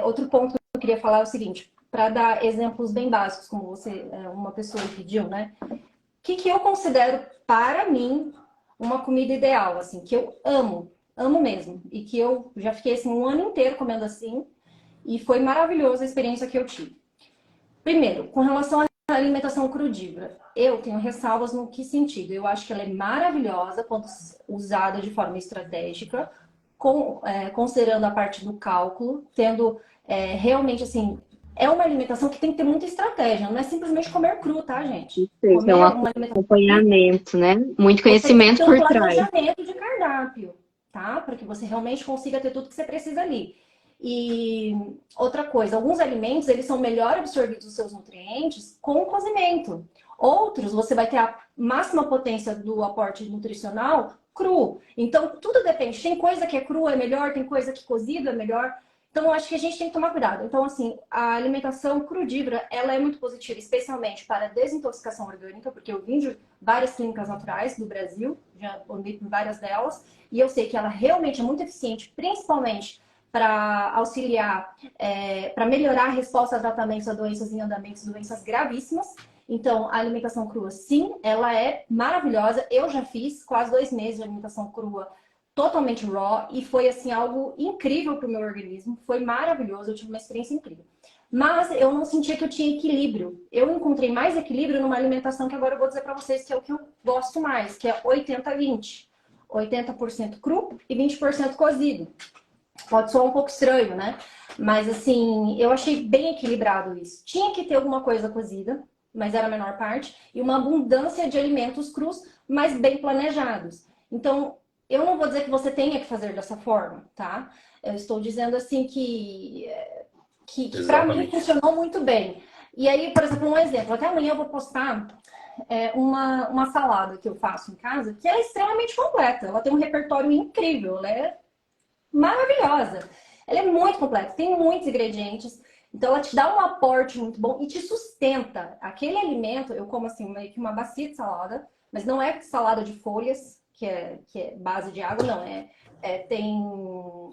Outro ponto que eu queria falar é o seguinte, para dar exemplos bem básicos, como você, uma pessoa pediu, né? O que eu considero, para mim, uma comida ideal, assim, que eu amo mesmo, e que eu já fiquei assim, um ano inteiro comendo assim, e foi maravilhosa a experiência que eu tive. Primeiro, com relação à alimentação crudívora, eu tenho ressalvas no que sentido? Eu acho que ela é maravilhosa quando usada de forma estratégica, considerando a parte do cálculo, tendo realmente, assim, é uma alimentação que tem que ter muita estratégia, não é simplesmente comer cru, tá, gente? Comer é um acompanhamento, né? Muito conhecimento por trás. Um planejamento de cardápio, tá? Para que você realmente consiga ter tudo que você precisa ali. E outra coisa, alguns alimentos, eles são melhor absorvidos os seus nutrientes com o cozimento. Outros, você vai ter a máxima potência do aporte nutricional cru. Então, tudo depende. Tem coisa que é crua é melhor, tem coisa que cozido é melhor. Então, eu acho que a gente tem que tomar cuidado. Então, assim, a alimentação crudívora, ela é muito positiva, especialmente para a desintoxicação orgânica, porque eu vim de várias clínicas naturais do Brasil, já andei por várias delas, e eu sei que ela realmente é muito eficiente, principalmente para auxiliar, para melhorar a resposta a tratamentos a doenças em andamentos, doenças gravíssimas. Então, a alimentação crua, sim, ela é maravilhosa. Eu já fiz quase 2 meses de alimentação crua totalmente raw e foi assim algo incrível para o meu organismo, foi maravilhoso, eu tive uma experiência incrível. Mas eu não sentia que eu tinha equilíbrio. Eu encontrei mais equilíbrio numa alimentação que agora eu vou dizer para vocês que é o que eu gosto mais, que é 80-20. 80% cru e 20% cozido. Pode soar um pouco estranho, né? Mas assim, eu achei bem equilibrado isso. Tinha que ter alguma coisa cozida, mas era a menor parte, e uma abundância de alimentos crus, mas bem planejados. Então, eu não vou dizer que você tenha que fazer dessa forma, tá? Eu estou dizendo assim que para mim Exatamente. funcionou muito bem. E aí, por exemplo, um exemplo. Até amanhã eu vou postar uma salada que eu faço em casa, que ela é extremamente completa. Ela tem um repertório incrível, ela é maravilhosa. Ela é muito completa, tem muitos ingredientes. Então, ela te dá um aporte muito bom e te sustenta. Aquele alimento, eu como assim, meio que uma bacia de salada, mas não é salada de folhas, que é base de água, não. Tem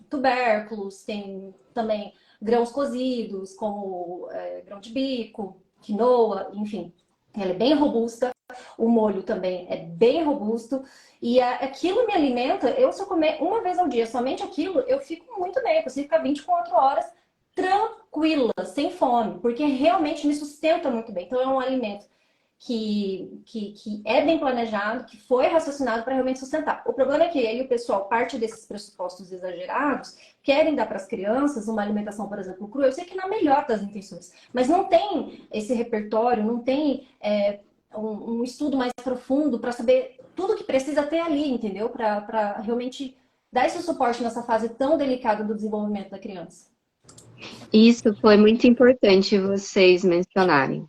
tubérculos, tem também grãos cozidos, como grão de bico, quinoa, enfim. Ela é bem robusta. O molho também é bem robusto. E aquilo me alimenta. Se eu comer uma vez ao dia somente aquilo, eu fico muito bem. Eu consigo ficar 24 horas tranquila, sem fome, porque realmente me sustenta muito bem. Então, é um alimento que é bem planejado, que foi raciocinado para realmente sustentar. O problema é que aí o pessoal parte desses pressupostos exagerados, querem dar para as crianças uma alimentação, por exemplo, crua. Eu sei que na melhor das intenções, mas não tem esse repertório, não tem um estudo mais profundo para saber tudo que precisa ter ali, entendeu? Para realmente dar esse suporte nessa fase tão delicada do desenvolvimento da criança. Isso foi muito importante vocês mencionarem.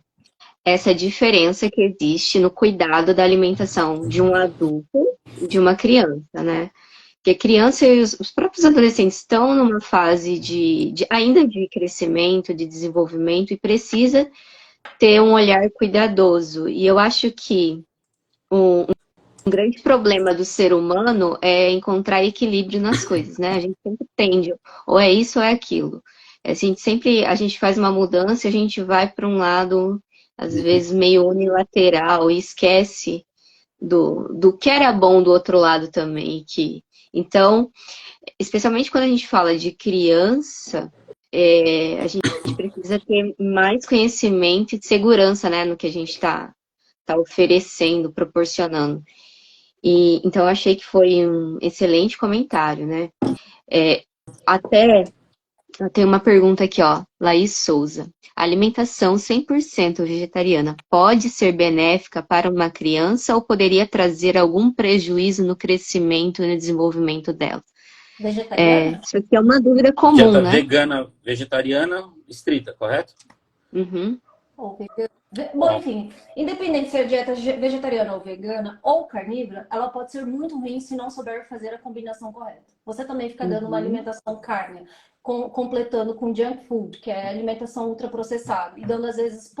Essa diferença que existe no cuidado da alimentação de um adulto e de uma criança, né? Porque a criança e os próprios adolescentes estão numa fase ainda de crescimento, de desenvolvimento, e precisa ter um olhar cuidadoso. E eu acho que um grande problema do ser humano é encontrar equilíbrio nas coisas, né? A gente sempre tende, ou é isso ou é aquilo. A gente faz uma mudança, a gente vai para um lado, às vezes, meio unilateral e esquece do que era bom do outro lado também. Então, especialmente quando a gente fala de criança, a gente precisa ter mais conhecimento e de segurança, né, no que a gente está oferecendo, proporcionando. Então, eu achei que foi um excelente comentário, né? Até eu tenho uma pergunta aqui, ó. Laís Souza. A alimentação 100% vegetariana pode ser benéfica para uma criança ou poderia trazer algum prejuízo no crescimento e no desenvolvimento dela? Vegetariana? Isso aqui é uma dúvida comum, Dieta né? vegana, vegetariana, estrita, correto? Uhum. Ou vegana. Bom, Bom, enfim, independente se é dieta vegetariana ou vegana ou carnívora, ela pode ser muito ruim se não souber fazer a combinação correta. Você também fica dando uma Uhum. alimentação carne, completando com junk food, que é alimentação ultraprocessada, e dando às vezes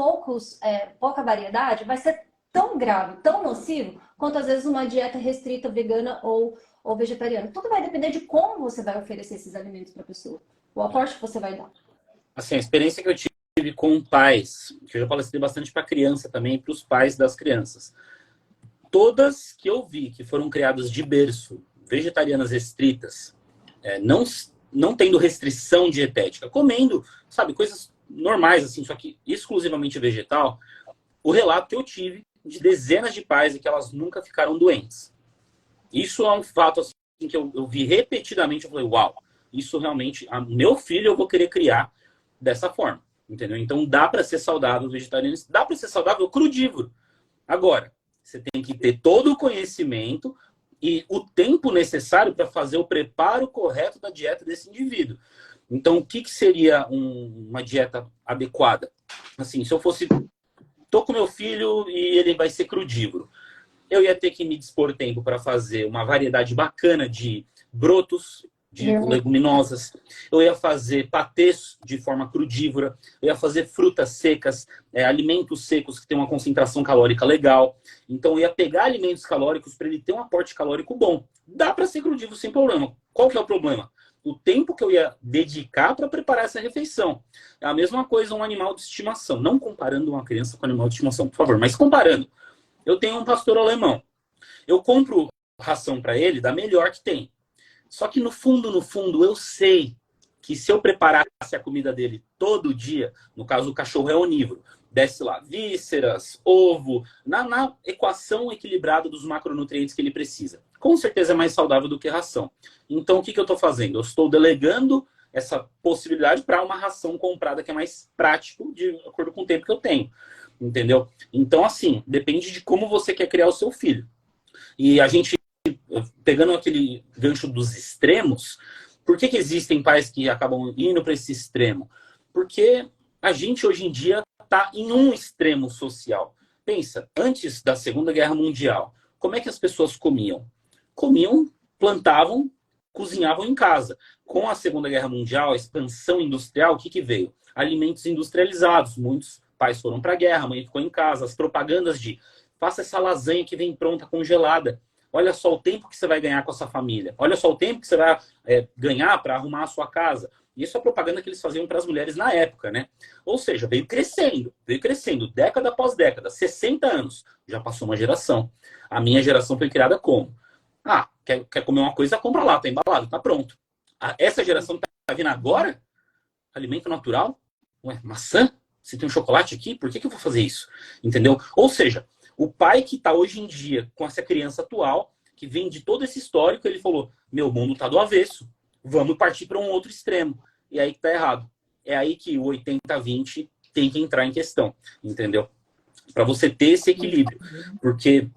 pouca variedade, vai ser tão grave, tão nocivo, quanto às vezes uma dieta restrita vegana ou vegetariana. Tudo vai depender de como você vai oferecer esses alimentos para a pessoa, o aporte que você vai dar. assim, a experiência que eu tive com pais, que eu já palestrei bastante para criança também, para os pais das crianças. Todas que eu vi que foram criadas de berço, vegetarianas estritas, não tendo restrição dietética, comendo, sabe, coisas normais, assim, só que exclusivamente vegetal, o relato que eu tive de dezenas de pais é que elas nunca ficaram doentes. Isso é um fato assim, que eu vi repetidamente, eu falei, uau, isso realmente, meu filho eu vou querer criar dessa forma, entendeu? Então dá para ser saudável vegetariano, dá para ser saudável crudívoro. Agora, você tem que ter todo o conhecimento e o tempo necessário para fazer o preparo correto da dieta desse indivíduo. Então, o que seria uma dieta adequada? Assim, se eu fosse... Tô com meu filho e ele vai ser crudívoro. Eu ia ter que me dispor tempo para fazer uma variedade bacana de brotos, de leguminosas, eu ia fazer patês de forma crudívora, eu ia fazer frutas secas, alimentos secos que têm uma concentração calórica legal. Então eu ia pegar alimentos calóricos para ele ter um aporte calórico bom. Dá para ser crudívoro sem problema. Qual que é o problema? O tempo que eu ia dedicar para preparar essa refeição. É a mesma coisa um animal de estimação. Não comparando uma criança com um animal de estimação, por favor, mas comparando. Eu tenho um pastor alemão. Eu compro ração para ele da melhor que tem. Só que no fundo, eu sei que se eu preparasse a comida dele todo dia, no caso o cachorro é onívoro, desce lá vísceras, ovo, na equação equilibrada dos macronutrientes que ele precisa. Com certeza é mais saudável do que ração. Então o que eu estou fazendo? Eu estou delegando essa possibilidade para uma ração comprada que é mais prático de acordo com o tempo que eu tenho. Entendeu? Então assim, depende de como você quer criar o seu filho. E a gente, pegando aquele gancho dos extremos, por que existem pais que acabam indo para esse extremo? Porque a gente hoje em dia está em um extremo social. Pensa, antes da Segunda Guerra Mundial, como é que as pessoas comiam? Comiam, plantavam, cozinhavam em casa. Com a Segunda Guerra Mundial, a expansão industrial, o que veio? Alimentos industrializados. Muitos pais foram para a guerra, a mãe ficou em casa. As propagandas de faça essa lasanha que vem pronta, congelada. Olha só o tempo que você vai ganhar com a sua família. Olha só o tempo que você vai ganhar para arrumar a sua casa. Isso é a propaganda que eles faziam para as mulheres na época, né? Ou seja, veio crescendo, década após década, 60 anos. Já passou uma geração. A minha geração foi criada como? Ah, quer comer uma coisa, compra lá, tá embalado, tá pronto. Essa geração tá vindo agora? Alimento natural? Ué, maçã? Se tem um chocolate aqui, por que eu vou fazer isso? Entendeu? Ou seja, o pai que está hoje em dia com essa criança atual, que vem de todo esse histórico, ele falou, meu mundo está do avesso, vamos partir para um outro extremo. E aí que está errado. É aí que o 80-20 tem que entrar em questão, entendeu? Para você ter esse equilíbrio. Porque,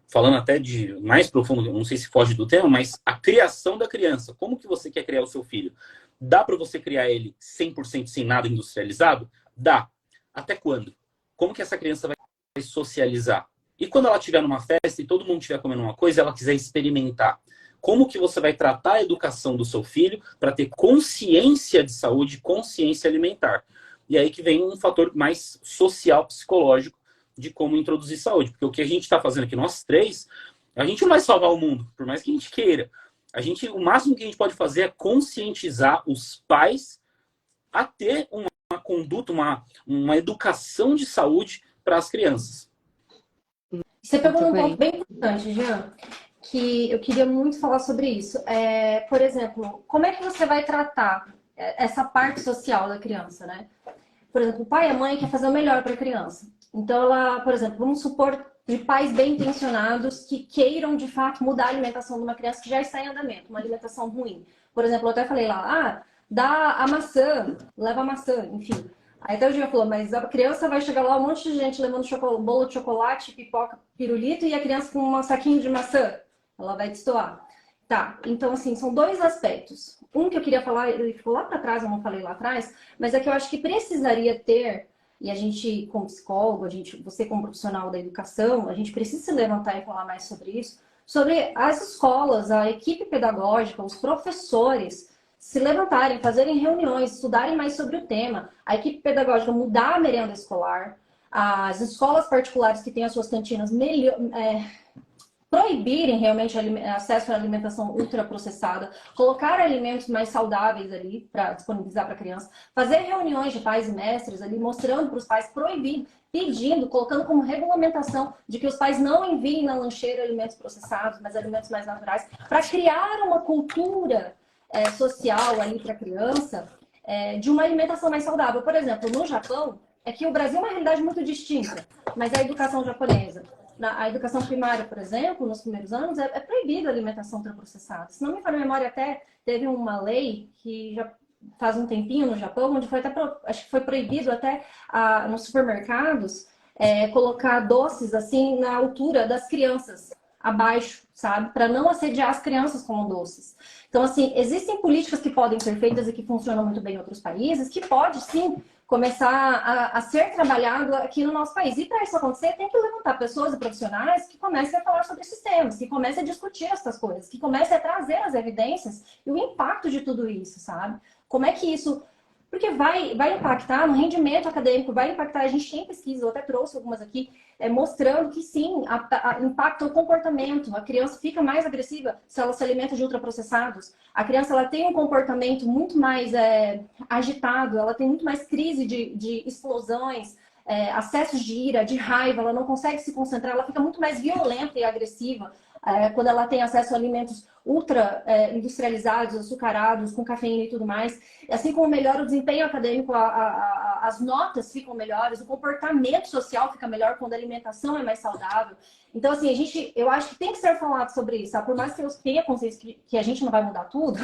falando até de mais profundo, não sei se foge do tema, mas a criação da criança, como que você quer criar o seu filho? Dá para você criar ele 100% sem nada industrializado? Dá. Até quando? Como que essa criança vai socializar? E quando ela estiver numa festa e todo mundo estiver comendo uma coisa, ela quiser experimentar, como que você vai tratar a educação do seu filho para ter consciência de saúde, consciência alimentar? E aí que vem um fator mais social, psicológico, de como introduzir saúde. Porque o que a gente está fazendo aqui, nós três, a gente não vai salvar o mundo, por mais que a gente queira. O máximo que a gente pode fazer é conscientizar os pais a ter uma conduta, uma educação de saúde para as crianças. Você pegou um ponto bem importante, Jean, que eu queria muito falar sobre isso. Por exemplo, como é que você vai tratar essa parte social da criança, né? Por exemplo, o pai e a mãe quer fazer o melhor para a criança. Então, ela, por exemplo, vamos supor de pais bem intencionados que queiram, de fato, mudar a alimentação de uma criança que já está em andamento, uma alimentação ruim. Por exemplo, eu até falei lá, dá a maçã, leva a maçã, enfim. Aí até o Jean falou, mas a criança vai chegar lá, um monte de gente levando bolo de chocolate, pipoca, pirulito, e a criança com um saquinho de maçã. Ela vai destoar. Tá, então assim, são dois aspectos. Um que eu queria falar, ele ficou lá para trás, eu não falei lá atrás, mas é que eu acho que precisaria ter, e a gente, como psicólogo, você como profissional da educação, a gente precisa se levantar e falar mais sobre isso, sobre as escolas, a equipe pedagógica, os professores se levantarem, fazerem reuniões, estudarem mais sobre o tema, a equipe pedagógica mudar a merenda escolar, as escolas particulares que têm as suas cantinas proibirem realmente acesso à alimentação ultraprocessada, colocar alimentos mais saudáveis ali para disponibilizar para a criança, fazer reuniões de pais e mestres ali, mostrando para os pais, proibindo, pedindo, colocando como regulamentação de que os pais não enviem na lancheira alimentos processados, mas alimentos mais naturais, para criar uma cultura social ali para a criança de uma alimentação mais saudável. Por exemplo, no Japão, é que o Brasil é uma realidade muito distinta, mas a educação japonesa, a educação primária, por exemplo, nos primeiros anos, é proibida a alimentação ultraprocessada. Se não me falha a memória, até teve uma lei que já faz um tempinho no Japão, onde foi até, acho que foi proibido até nos supermercados colocar doces assim na altura das crianças, abaixo, sabe? Para não assediar as crianças com doces. Então, assim, existem políticas que podem ser feitas e que funcionam muito bem em outros países, que pode, sim, começar a ser trabalhado aqui no nosso país. E para isso acontecer, tem que levantar pessoas e profissionais que comecem a falar sobre esses temas, que comecem a discutir essas coisas, que comecem a trazer as evidências e o impacto de tudo isso, sabe? Como é que isso... Porque vai impactar no rendimento acadêmico, vai impactar, a gente tem pesquisa, eu até trouxe algumas aqui, mostrando que sim, impacta o comportamento. A criança fica mais agressiva se ela se alimenta de ultraprocessados. A criança ela tem um comportamento muito mais agitado, ela tem muito mais crise de explosões, acessos de ira, de raiva, ela não consegue se concentrar, ela fica muito mais violenta e agressiva quando ela tem acesso a alimentos ultra industrializados, açucarados, com cafeína e tudo mais. Assim como melhora o desempenho acadêmico, as notas ficam melhores, o comportamento social fica melhor quando a alimentação é mais saudável. Então, assim, eu acho que tem que ser falado sobre isso, sabe? Por mais que eu tenha consciência que a gente não vai mudar tudo,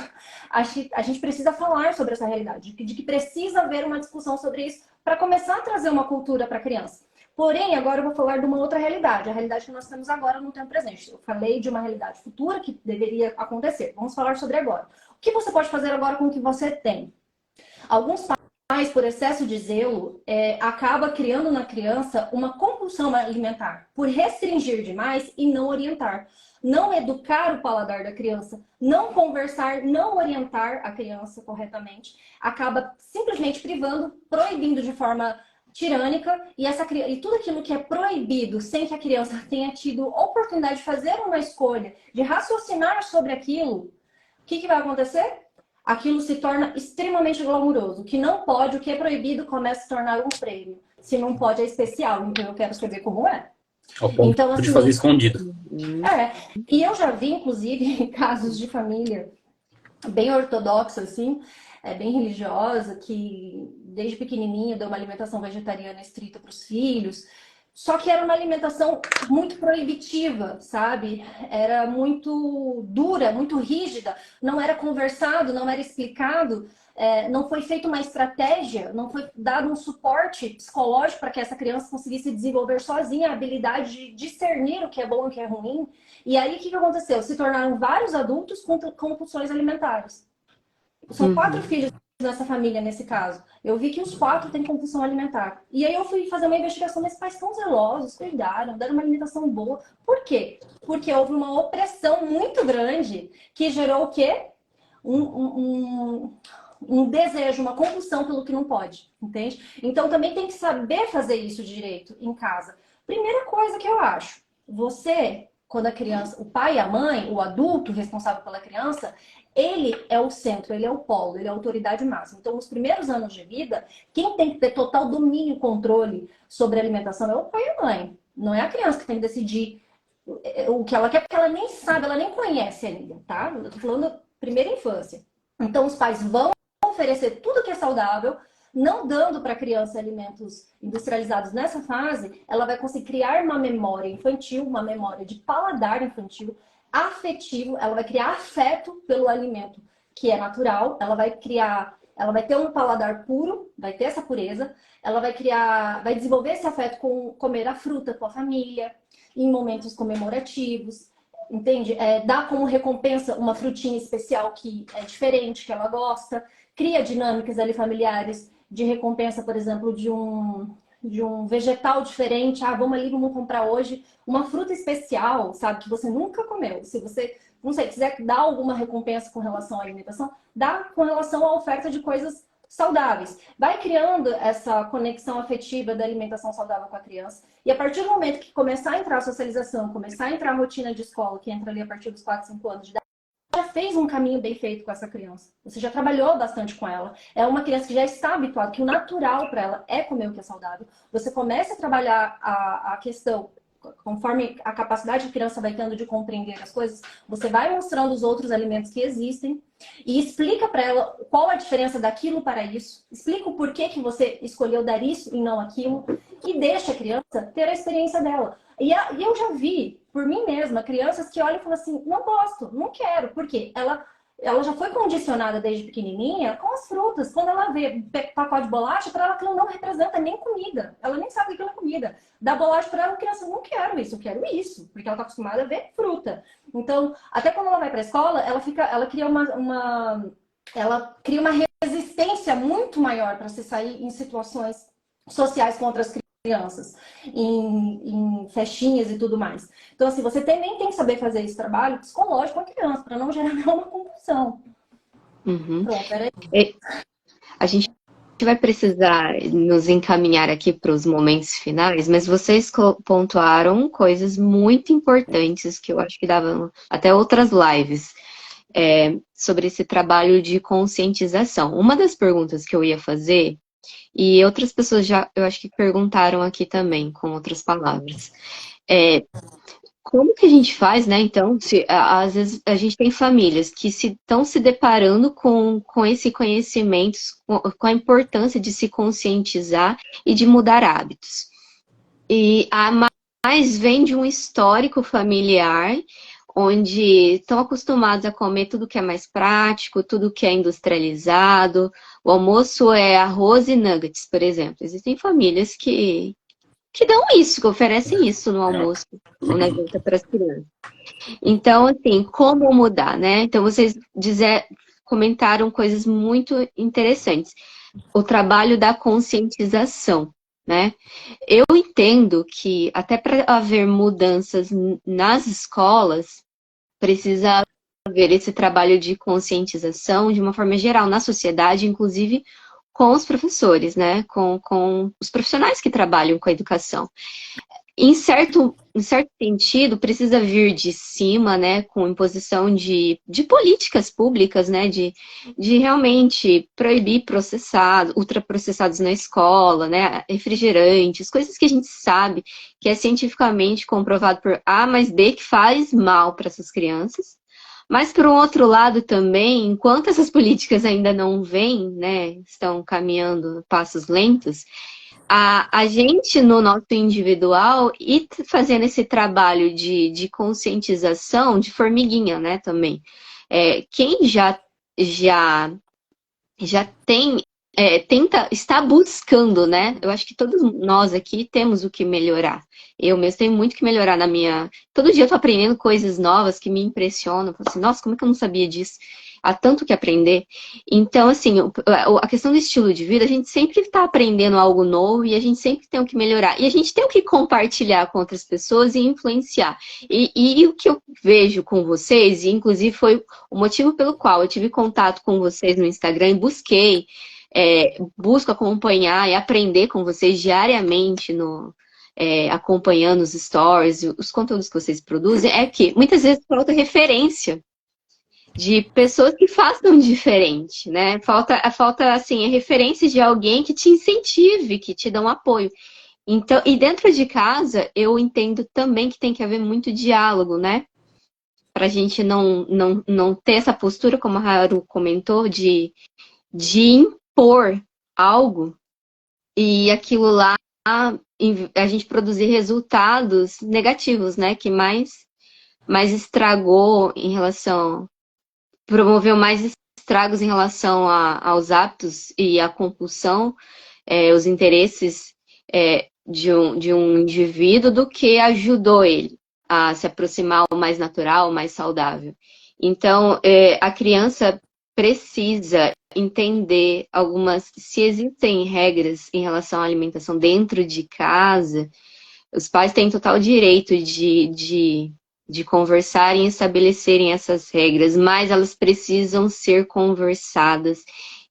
a gente precisa falar sobre essa realidade, de que precisa haver uma discussão sobre isso para começar a trazer uma cultura para a criança. Porém, agora eu vou falar de uma outra realidade, a realidade que nós temos agora no tempo presente. Eu falei de uma realidade futura que deveria acontecer. Vamos falar sobre agora. O que você pode fazer agora com o que você tem? Alguns pais, por excesso de zelo, acaba criando na criança uma compulsão alimentar, por restringir demais e não orientar. Não educar o paladar da criança, não conversar, não orientar a criança corretamente, acaba simplesmente privando, proibindo de forma tirânica, e tudo aquilo que é proibido, sem que a criança tenha tido oportunidade de fazer uma escolha, de raciocinar sobre aquilo, o que vai acontecer? Aquilo se torna extremamente glamouroso. O que não pode, o que é proibido, começa a se tornar um prêmio. Se não pode, é especial. Então eu quero saber como é. Ao ponto então, assim, de fazer escondido. E eu já vi, inclusive, casos de família bem ortodoxa, assim, bem religiosa, que desde pequenininha deu uma alimentação vegetariana estrita para os filhos. Só que era uma alimentação muito proibitiva, sabe? Era muito dura, muito rígida. Não era conversado, não era explicado. Não foi feita uma estratégia, não foi dado um suporte psicológico para que essa criança conseguisse desenvolver sozinha a habilidade de discernir o que é bom e o que é ruim. E aí, o que aconteceu? Se tornaram vários adultos com compulsões alimentares. São 4 filhos nessa família, nesse caso. Eu vi que os 4 têm compulsão alimentar. E aí eu fui fazer uma investigação, mas pais tão zelosos, cuidaram, deram uma alimentação boa. Por quê? Porque houve uma opressão muito grande que gerou o quê? Um desejo, uma compulsão pelo que não pode, entende? Então também tem que saber fazer isso direito em casa. Primeira coisa que eu acho, você, quando a criança, o pai e a mãe, o adulto responsável pela criança, ele é o centro, ele é o polo, ele é a autoridade máxima. Então, nos primeiros anos de vida, quem tem que ter total domínio e controle sobre a alimentação é o pai e a mãe. Não é a criança que tem que decidir o que ela quer, porque ela nem sabe, ela nem conhece ainda, tá? Eu tô falando primeira infância. Então, os pais vão oferecer tudo que é saudável, não dando para a criança alimentos industrializados nessa fase, ela vai conseguir criar uma memória infantil, uma memória de paladar infantil, afetivo, ela vai criar afeto pelo alimento que é natural, ela vai ter um paladar puro, vai ter essa pureza, ela vai desenvolver esse afeto com comer a fruta com a família, em momentos comemorativos, entende? Dá como recompensa uma frutinha especial que é diferente, que ela gosta, cria dinâmicas ali familiares de recompensa, por exemplo, de um vegetal diferente. Vamos ali, vamos comprar hoje uma fruta especial, sabe, que você nunca comeu. Se você, não sei, quiser dar alguma recompensa com relação à alimentação, dá com relação à oferta de coisas saudáveis. Vai criando essa conexão afetiva da alimentação saudável com a criança. E a partir do momento que começar a entrar a socialização, começar a entrar a rotina de escola, que entra ali a partir dos 4, 5 anos de idade, já fez um caminho bem feito com essa criança. Você já trabalhou bastante com ela. É uma criança que já está habituada, que o natural para ela é comer o que é saudável. Você começa a trabalhar a questão, conforme a capacidade que a criança vai tendo de compreender as coisas, você vai mostrando os outros alimentos que existem e explica para ela qual a diferença daquilo para isso. Explica o porquê que você escolheu dar isso e não aquilo. E deixa a criança ter a experiência dela. E eu já vi, por mim mesma, crianças que olham e falam assim, não gosto, não quero. Por quê? Ela já foi condicionada desde pequenininha com as frutas. Quando ela vê pacote de bolacha, para ela aquilo não representa nem comida. Ela nem sabe que aquilo é comida. Dá bolacha para ela, a criança, não quero isso, eu quero isso. Porque ela está acostumada a ver fruta. Então, até quando ela vai para a escola, ela cria uma resistência resistência muito maior para se sair em situações sociais com outras crianças, em festinhas e tudo mais. Então, assim, você também tem que saber fazer esse trabalho psicológico com a criança, para não gerar nenhuma compulsão. Uhum. Pronto, era isso. A gente vai precisar nos encaminhar aqui para os momentos finais, mas vocês pontuaram coisas muito importantes que eu acho que davam até outras lives sobre esse trabalho de conscientização. Uma das perguntas que eu ia fazer, e outras pessoas já, eu acho que perguntaram aqui também, com outras palavras, como que a gente faz, né? Então, às vezes a gente tem famílias que estão se deparando com esse conhecimento, com a importância de se conscientizar e de mudar hábitos. E a mais vem de um histórico familiar, onde estão acostumados a comer tudo que é mais prático, tudo que é industrializado. O almoço é arroz e nuggets, por exemplo. Existem famílias que dão isso, que oferecem isso no almoço ou na janta para as crianças. Então, assim, como mudar, né? Então, vocês comentaram coisas muito interessantes. O trabalho da conscientização, né? Eu entendo que até para haver mudanças nas escolas, precisa haver esse trabalho de conscientização de uma forma geral na sociedade, inclusive com os professores, né? Com os profissionais que trabalham com a educação. Em certo sentido, precisa vir de cima, né, com imposição de políticas públicas, né, de realmente proibir processados, ultraprocessados na escola, né, refrigerantes, coisas que a gente sabe que é cientificamente comprovado por A mais B que faz mal para essas crianças. Mas, por um outro lado também, enquanto essas políticas ainda não vêm, né, estão caminhando passos lentos, a gente, no nosso individual, e fazendo esse trabalho de conscientização, de formiguinha, né, também. Quem já tem, está buscando, né? Eu acho que todos nós aqui temos o que melhorar. Eu mesmo tenho muito que melhorar na minha... Todo dia eu tô aprendendo coisas novas que me impressionam. Eu falo assim, nossa, como é que eu não sabia disso? Há tanto que aprender. Então, assim, a questão do estilo de vida, a gente sempre está aprendendo algo novo e a gente sempre tem o que melhorar. E a gente tem o que compartilhar com outras pessoas e influenciar. E o que eu vejo com vocês, e inclusive foi o motivo pelo qual eu tive contato com vocês no Instagram e busco acompanhar e aprender com vocês diariamente acompanhando os stories, os conteúdos que vocês produzem, é que muitas vezes falta referência de pessoas que façam diferente, né? Falta assim, a referência de alguém que te incentive, que te dê um apoio. Então, e dentro de casa, eu entendo também que tem que haver muito diálogo, né? Para a gente não ter essa postura, como a Haru comentou, de impor algo e aquilo lá a gente produzir resultados negativos, né? Que mais estragou em relação... promoveu mais estragos em relação aos hábitos e à compulsão, os interesses de um indivíduo do que ajudou ele a se aproximar ao mais natural, ao mais saudável. Então, a criança precisa entender se existem regras em relação à alimentação dentro de casa. Os pais têm total direito de conversarem e estabelecerem essas regras, mas elas precisam ser conversadas,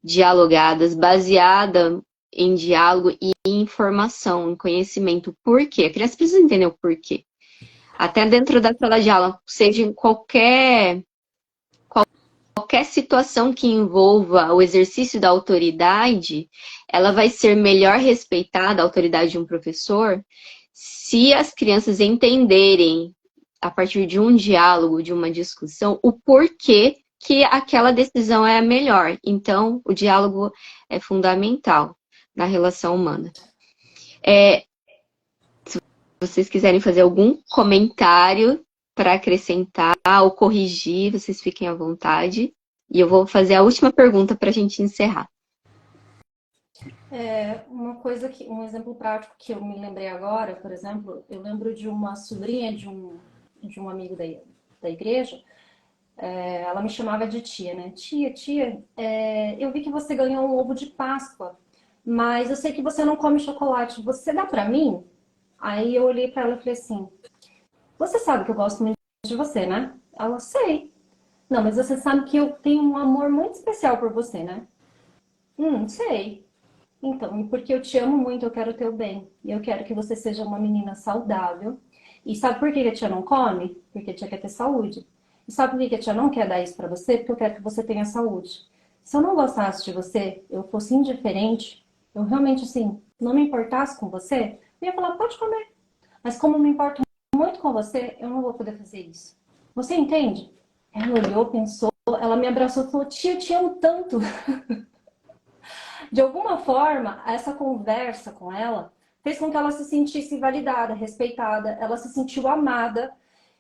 dialogadas, baseada em diálogo e em informação, em conhecimento. Por quê? A criança precisa entender o porquê. Até dentro da sala de aula, seja em qualquer situação que envolva o exercício da autoridade, ela vai ser melhor respeitada, a autoridade de um professor, se as crianças entenderem, a partir de um diálogo, de uma discussão, o porquê que aquela decisão é a melhor. Então, o diálogo é fundamental na relação humana. Se vocês quiserem fazer algum comentário para acrescentar ou corrigir, vocês fiquem à vontade. E eu vou fazer a última pergunta para a gente encerrar. Um exemplo prático que eu me lembrei agora, por exemplo, eu lembro de uma sobrinha de um amigo da igreja, Ela me chamava de tia, né? Tia, eu vi que você ganhou um ovo de Páscoa, mas eu sei que você não come chocolate. Você dá pra mim? Aí eu olhei pra ela e falei assim: você sabe que eu gosto muito de você, né? Ela, sei. Não, mas você sabe que eu tenho um amor muito especial por você, né? Sei. Então, e porque eu te amo muito, eu quero o teu bem. E eu quero que você seja uma menina saudável. E sabe por que a tia não come? Porque a tia quer ter saúde. E sabe por que a tia não quer dar isso pra você? Porque eu quero que você tenha saúde. Se eu não gostasse de você, eu fosse indiferente, eu realmente, assim, não me importasse com você, eu ia falar, pode comer. Mas como eu me importo muito com você, eu não vou poder fazer isso. Você entende? Ela olhou, pensou, ela me abraçou e falou, tia, eu te amo tanto. De alguma forma, essa conversa com ela fez com que ela se sentisse validada, respeitada, ela se sentiu amada.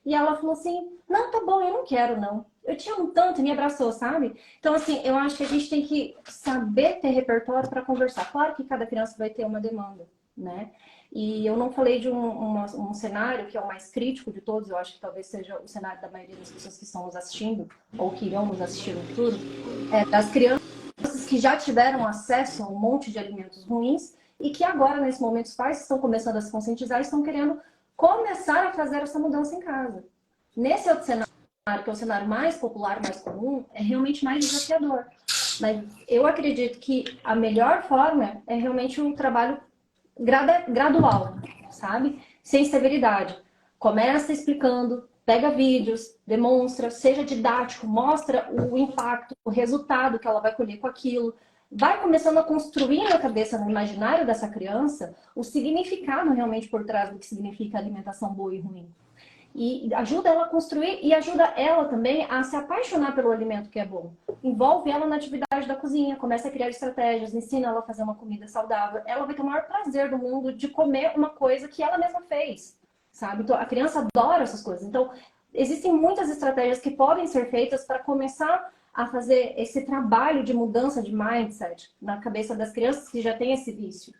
E ela falou assim: não, tá bom, eu não quero, não. Eu te amo tanto, e me abraçou, sabe? Então, assim, eu acho que a gente tem que saber ter repertório para conversar. Claro que cada criança vai ter uma demanda, né? E eu não falei de um cenário que é o mais crítico de todos, eu acho que talvez seja o cenário da maioria das pessoas que estão nos assistindo, ou que irão nos assistir no futuro, das crianças que já tiveram acesso a um monte de alimentos ruins e que agora, nesse momento, os pais estão começando a se conscientizar e estão querendo começar a fazer essa mudança em casa. Nesse outro cenário, que é o cenário mais popular, mais comum, é realmente mais desafiador. Mas eu acredito que a melhor forma é realmente um trabalho gradual, sabe? Sem severidade. Começa explicando, pega vídeos, demonstra, seja didático, mostra o impacto, o resultado que ela vai colher com aquilo. Vai começando a construir na cabeça, no imaginário dessa criança, o significado realmente por trás do que significa alimentação boa e ruim. E ajuda ela a construir e ajuda ela também a se apaixonar pelo alimento que é bom. Envolve ela na atividade da cozinha, começa a criar estratégias, ensina ela a fazer uma comida saudável. Ela vai ter o maior prazer do mundo de comer uma coisa que ela mesma fez, sabe? Então, a criança adora essas coisas. Então, existem muitas estratégias que podem ser feitas para começar a fazer esse trabalho de mudança de mindset na cabeça das crianças que já têm esse vício.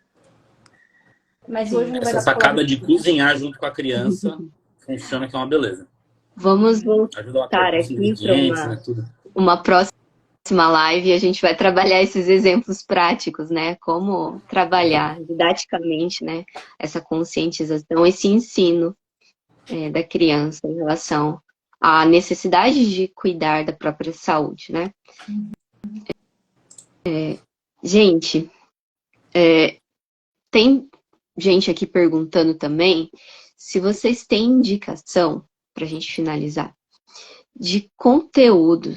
Mas hoje não vai Essa dar para falar sacada de disso, né? cozinhar junto com a criança funciona que é uma beleza. Vamos Ajuda ela a voltar trocar os aqui para ingredientes, né? Tudo. uma próxima live e a gente vai trabalhar esses exemplos práticos, né? Como trabalhar didaticamente, né? Essa conscientização, esse ensino da criança em relação à necessidade de cuidar da própria saúde, né? Gente, tem gente aqui perguntando também se vocês têm indicação, para a gente finalizar, de conteúdo,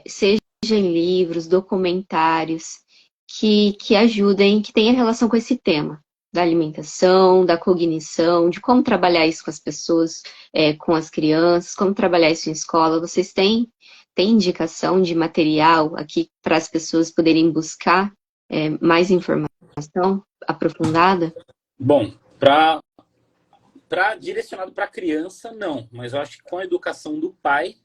seja em livros, documentários, que ajudem, que tenham relação com esse tema, da alimentação, da cognição, de como trabalhar isso com as pessoas, com as crianças, como trabalhar isso em escola. Vocês têm indicação de material aqui para as pessoas poderem buscar mais informação aprofundada? Bom, direcionado para criança, não. Mas eu acho que com a educação do pai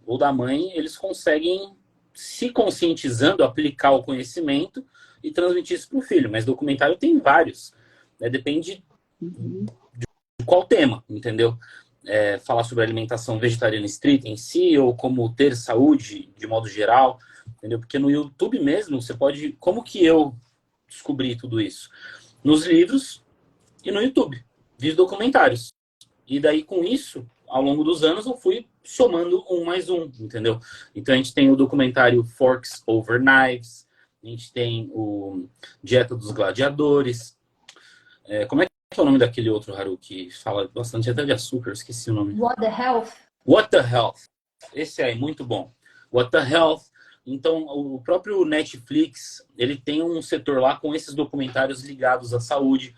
ou da mãe, eles conseguem, se conscientizando, aplicar o conhecimento e transmitir isso para o filho. Mas documentário tem vários. Depende de qual tema, entendeu? Falar sobre alimentação vegetariana estrita em si, ou como ter saúde de modo geral, entendeu? Porque no YouTube mesmo, você pode... Como que eu descobri tudo isso? Nos livros e no YouTube. Vi documentários. E daí, com isso, ao longo dos anos, eu fui somando um mais um, entendeu? Então, a gente tem o documentário Forks Over Knives, a gente tem o Dieta dos Gladiadores. Como é que é o nome daquele outro, Haru, que fala bastante até de açúcar? Esqueci o nome. What the Health? What the Health. Esse aí, muito bom. What the Health. Então, o próprio Netflix, ele tem um setor lá com esses documentários ligados à saúde.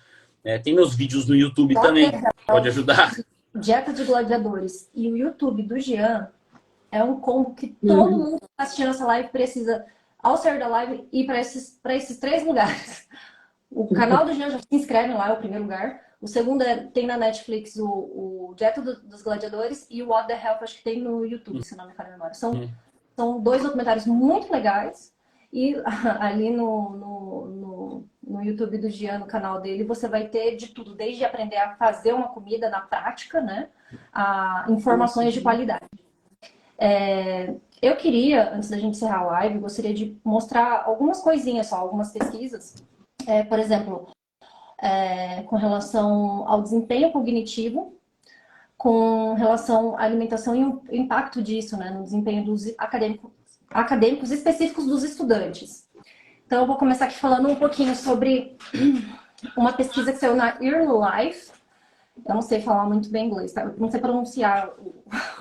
Tem meus vídeos no YouTube também, pode ajudar. Dieta de Gladiadores e o YouTube do Jean é um combo que todo mundo que está assistindo essa live precisa, ao sair da live, ir para esses três lugares. O canal do Jean, já se inscreve lá, é o primeiro lugar. O segundo tem na Netflix o Dieta dos Gladiadores e o What the Health, acho que tem no YouTube, se não me falha a memória. São dois documentários muito legais. E ali no YouTube do Jean, no canal dele, você vai ter de tudo, desde aprender a fazer uma comida na prática, né? A informações de qualidade. Eu queria, antes da gente encerrar a live, gostaria de mostrar algumas coisinhas só, algumas pesquisas. Por exemplo, com relação ao desempenho cognitivo, com relação à alimentação e o impacto disso, né, no desempenho dos acadêmicos específicos dos estudantes. Então, eu vou começar aqui falando um pouquinho sobre uma pesquisa que saiu na Early Life. Eu não sei falar muito bem inglês, tá? Eu não sei pronunciar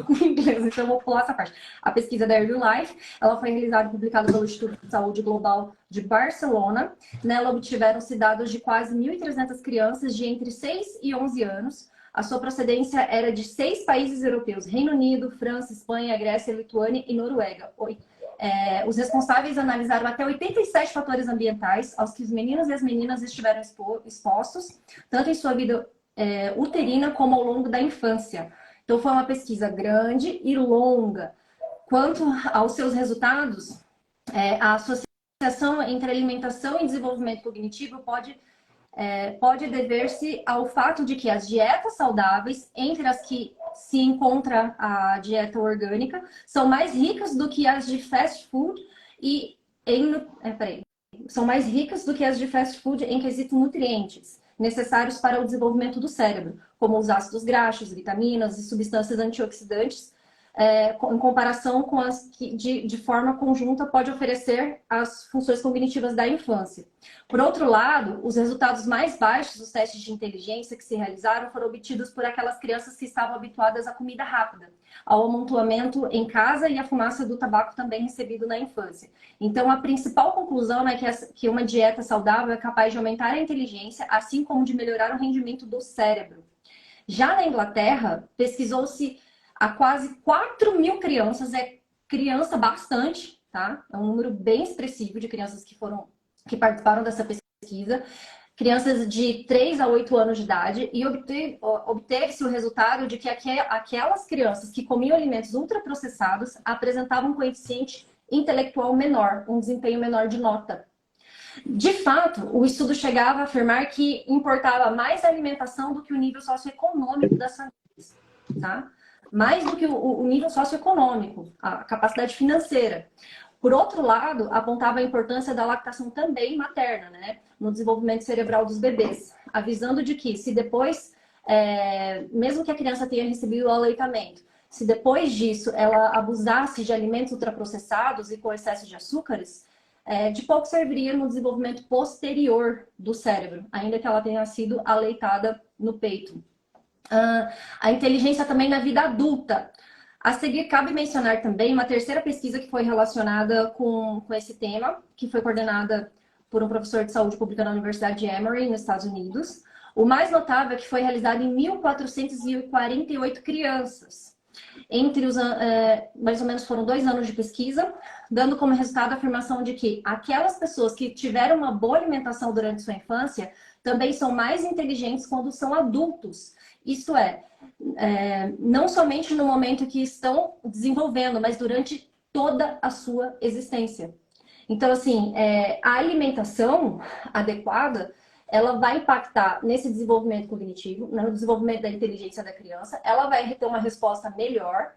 o inglês, então eu vou pular essa parte. A pesquisa da Early Life, ela foi realizada e publicada pelo Instituto de Saúde Global de Barcelona. Nela obtiveram-se dados de quase 1.300 crianças de entre 6 e 11 anos. A sua procedência era de 6 países europeus: Reino Unido, França, Espanha, Grécia, Lituânia e Noruega. Os responsáveis analisaram até 87 fatores ambientais aos que os meninos e as meninas estiveram expostos, tanto em sua vida uterina como ao longo da infância. Então, foi uma pesquisa grande e longa. Quanto aos seus resultados, a associação entre alimentação e desenvolvimento cognitivo pode dever-se ao fato de que as dietas saudáveis, entre as que se encontra a dieta orgânica, são mais ricas do que as de fast food são mais ricas do que as de fast food em quesito nutrientes necessários para o desenvolvimento do cérebro, como os ácidos graxos, vitaminas e substâncias antioxidantes, em comparação com as que, de forma conjunta, pode oferecer as funções cognitivas da infância. Por outro lado, os resultados mais baixos dos testes de inteligência que se realizaram foram obtidos por aquelas crianças que estavam habituadas à comida rápida, ao amontoamento em casa e à fumaça do tabaco também recebido na infância. Então, a principal conclusão é que uma dieta saudável é capaz de aumentar a inteligência, assim como de melhorar o rendimento do cérebro. Já na Inglaterra, pesquisou-se a quase 4.000 crianças, criança bastante, tá? É um número bem expressivo de crianças que participaram dessa pesquisa, crianças de 3 a 8 anos de idade, e obteve-se o resultado de que aquelas crianças que comiam alimentos ultraprocessados apresentavam um coeficiente intelectual menor, um desempenho menor de nota. De fato, o estudo chegava a afirmar que importava mais a alimentação do que o nível socioeconômico das famílias, tá? Mais do que o nível socioeconômico, a capacidade financeira. Por outro lado, apontava a importância da lactação também materna, né, no desenvolvimento cerebral dos bebês, avisando de que se depois, mesmo que a criança tenha recebido o aleitamento, se depois disso ela abusasse de alimentos ultraprocessados e com excesso de açúcares, de pouco serviria no desenvolvimento posterior do cérebro, ainda que ela tenha sido aleitada no peito. A inteligência também na vida adulta. A seguir, cabe mencionar também uma terceira pesquisa que foi relacionada com esse tema, que foi coordenada por um professor de saúde pública na Universidade de Emory, nos Estados Unidos. O mais notável é que foi realizado em 1.448 crianças. Mais ou menos foram 2 anos de pesquisa, dando como resultado a afirmação de que aquelas pessoas que tiveram uma boa alimentação durante sua infância também são mais inteligentes quando são adultos. Isto não somente no momento que estão desenvolvendo, mas durante toda a sua existência. Então, assim, a alimentação adequada, ela vai impactar nesse desenvolvimento cognitivo, no desenvolvimento da inteligência da criança, ela vai ter uma resposta melhor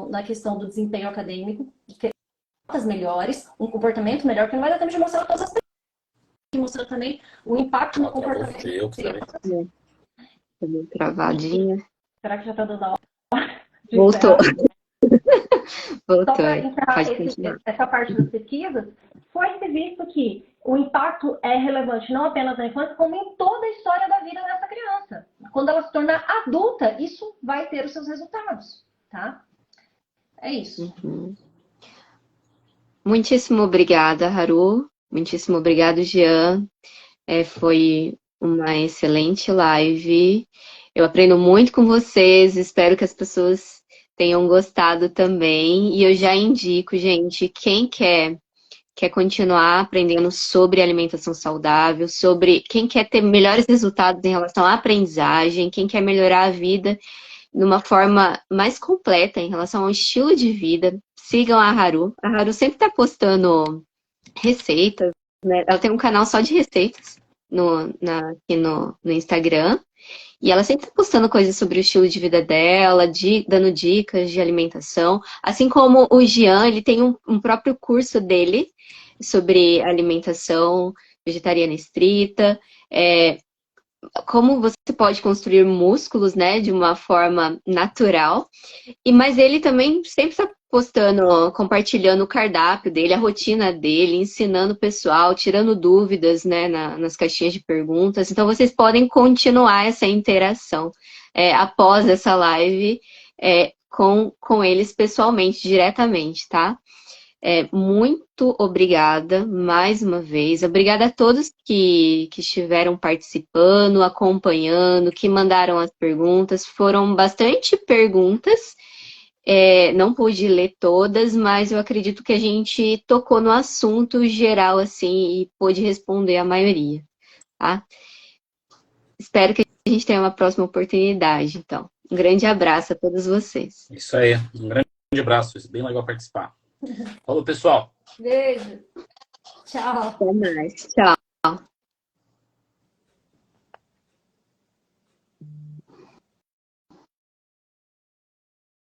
na questão do desempenho acadêmico, notas melhores, um comportamento melhor, que não vai dar tempo de mostrar todas as pessoas, mostrando também o impacto no comportamento da criança. Tá meio travadinha. Será que já está dando a hora? Voltou. Voltou. Só para encerrar Pode essa parte das pesquisas, foi-se visto que o impacto é relevante não apenas na infância, como em toda a história da vida dessa criança. Quando ela se tornar adulta, isso vai ter os seus resultados, tá? É isso. Uhum. Muitíssimo obrigada, Haru. Muitíssimo obrigado, Jean. Foi uma excelente live. Eu aprendo muito com vocês. Espero que as pessoas tenham gostado também. E eu já indico, gente, quem quer continuar aprendendo sobre alimentação saudável, sobre quem quer ter melhores resultados em relação à aprendizagem, quem quer melhorar a vida de uma forma mais completa em relação ao estilo de vida, sigam a Haru. A Haru sempre está postando receitas, né? Ela tem um canal só de receitas aqui no Instagram. E ela sempre tá postando coisas sobre o estilo de vida dela, dando dicas de alimentação. Assim como o Jean, ele tem um próprio curso dele sobre alimentação vegetariana estrita. É, como você pode construir músculos, né, de uma forma natural. Mas ele também sempre está postando, compartilhando o cardápio dele, a rotina dele, ensinando o pessoal, tirando dúvidas, né, nas caixinhas de perguntas. Então vocês podem continuar essa interação após essa live com eles pessoalmente, diretamente, tá? Muito obrigada mais uma vez. Obrigada a todos que estiveram participando, acompanhando, que mandaram as perguntas. Foram bastante perguntas. Não pude ler todas, mas eu acredito que a gente tocou no assunto geral assim e pôde responder a maioria, tá? Espero que a gente tenha uma próxima oportunidade, então. Um grande abraço a todos vocês. Isso aí. Um grande abraço. Foi bem legal participar. Falou, pessoal. Beijo. Tchau. Até mais. Tchau.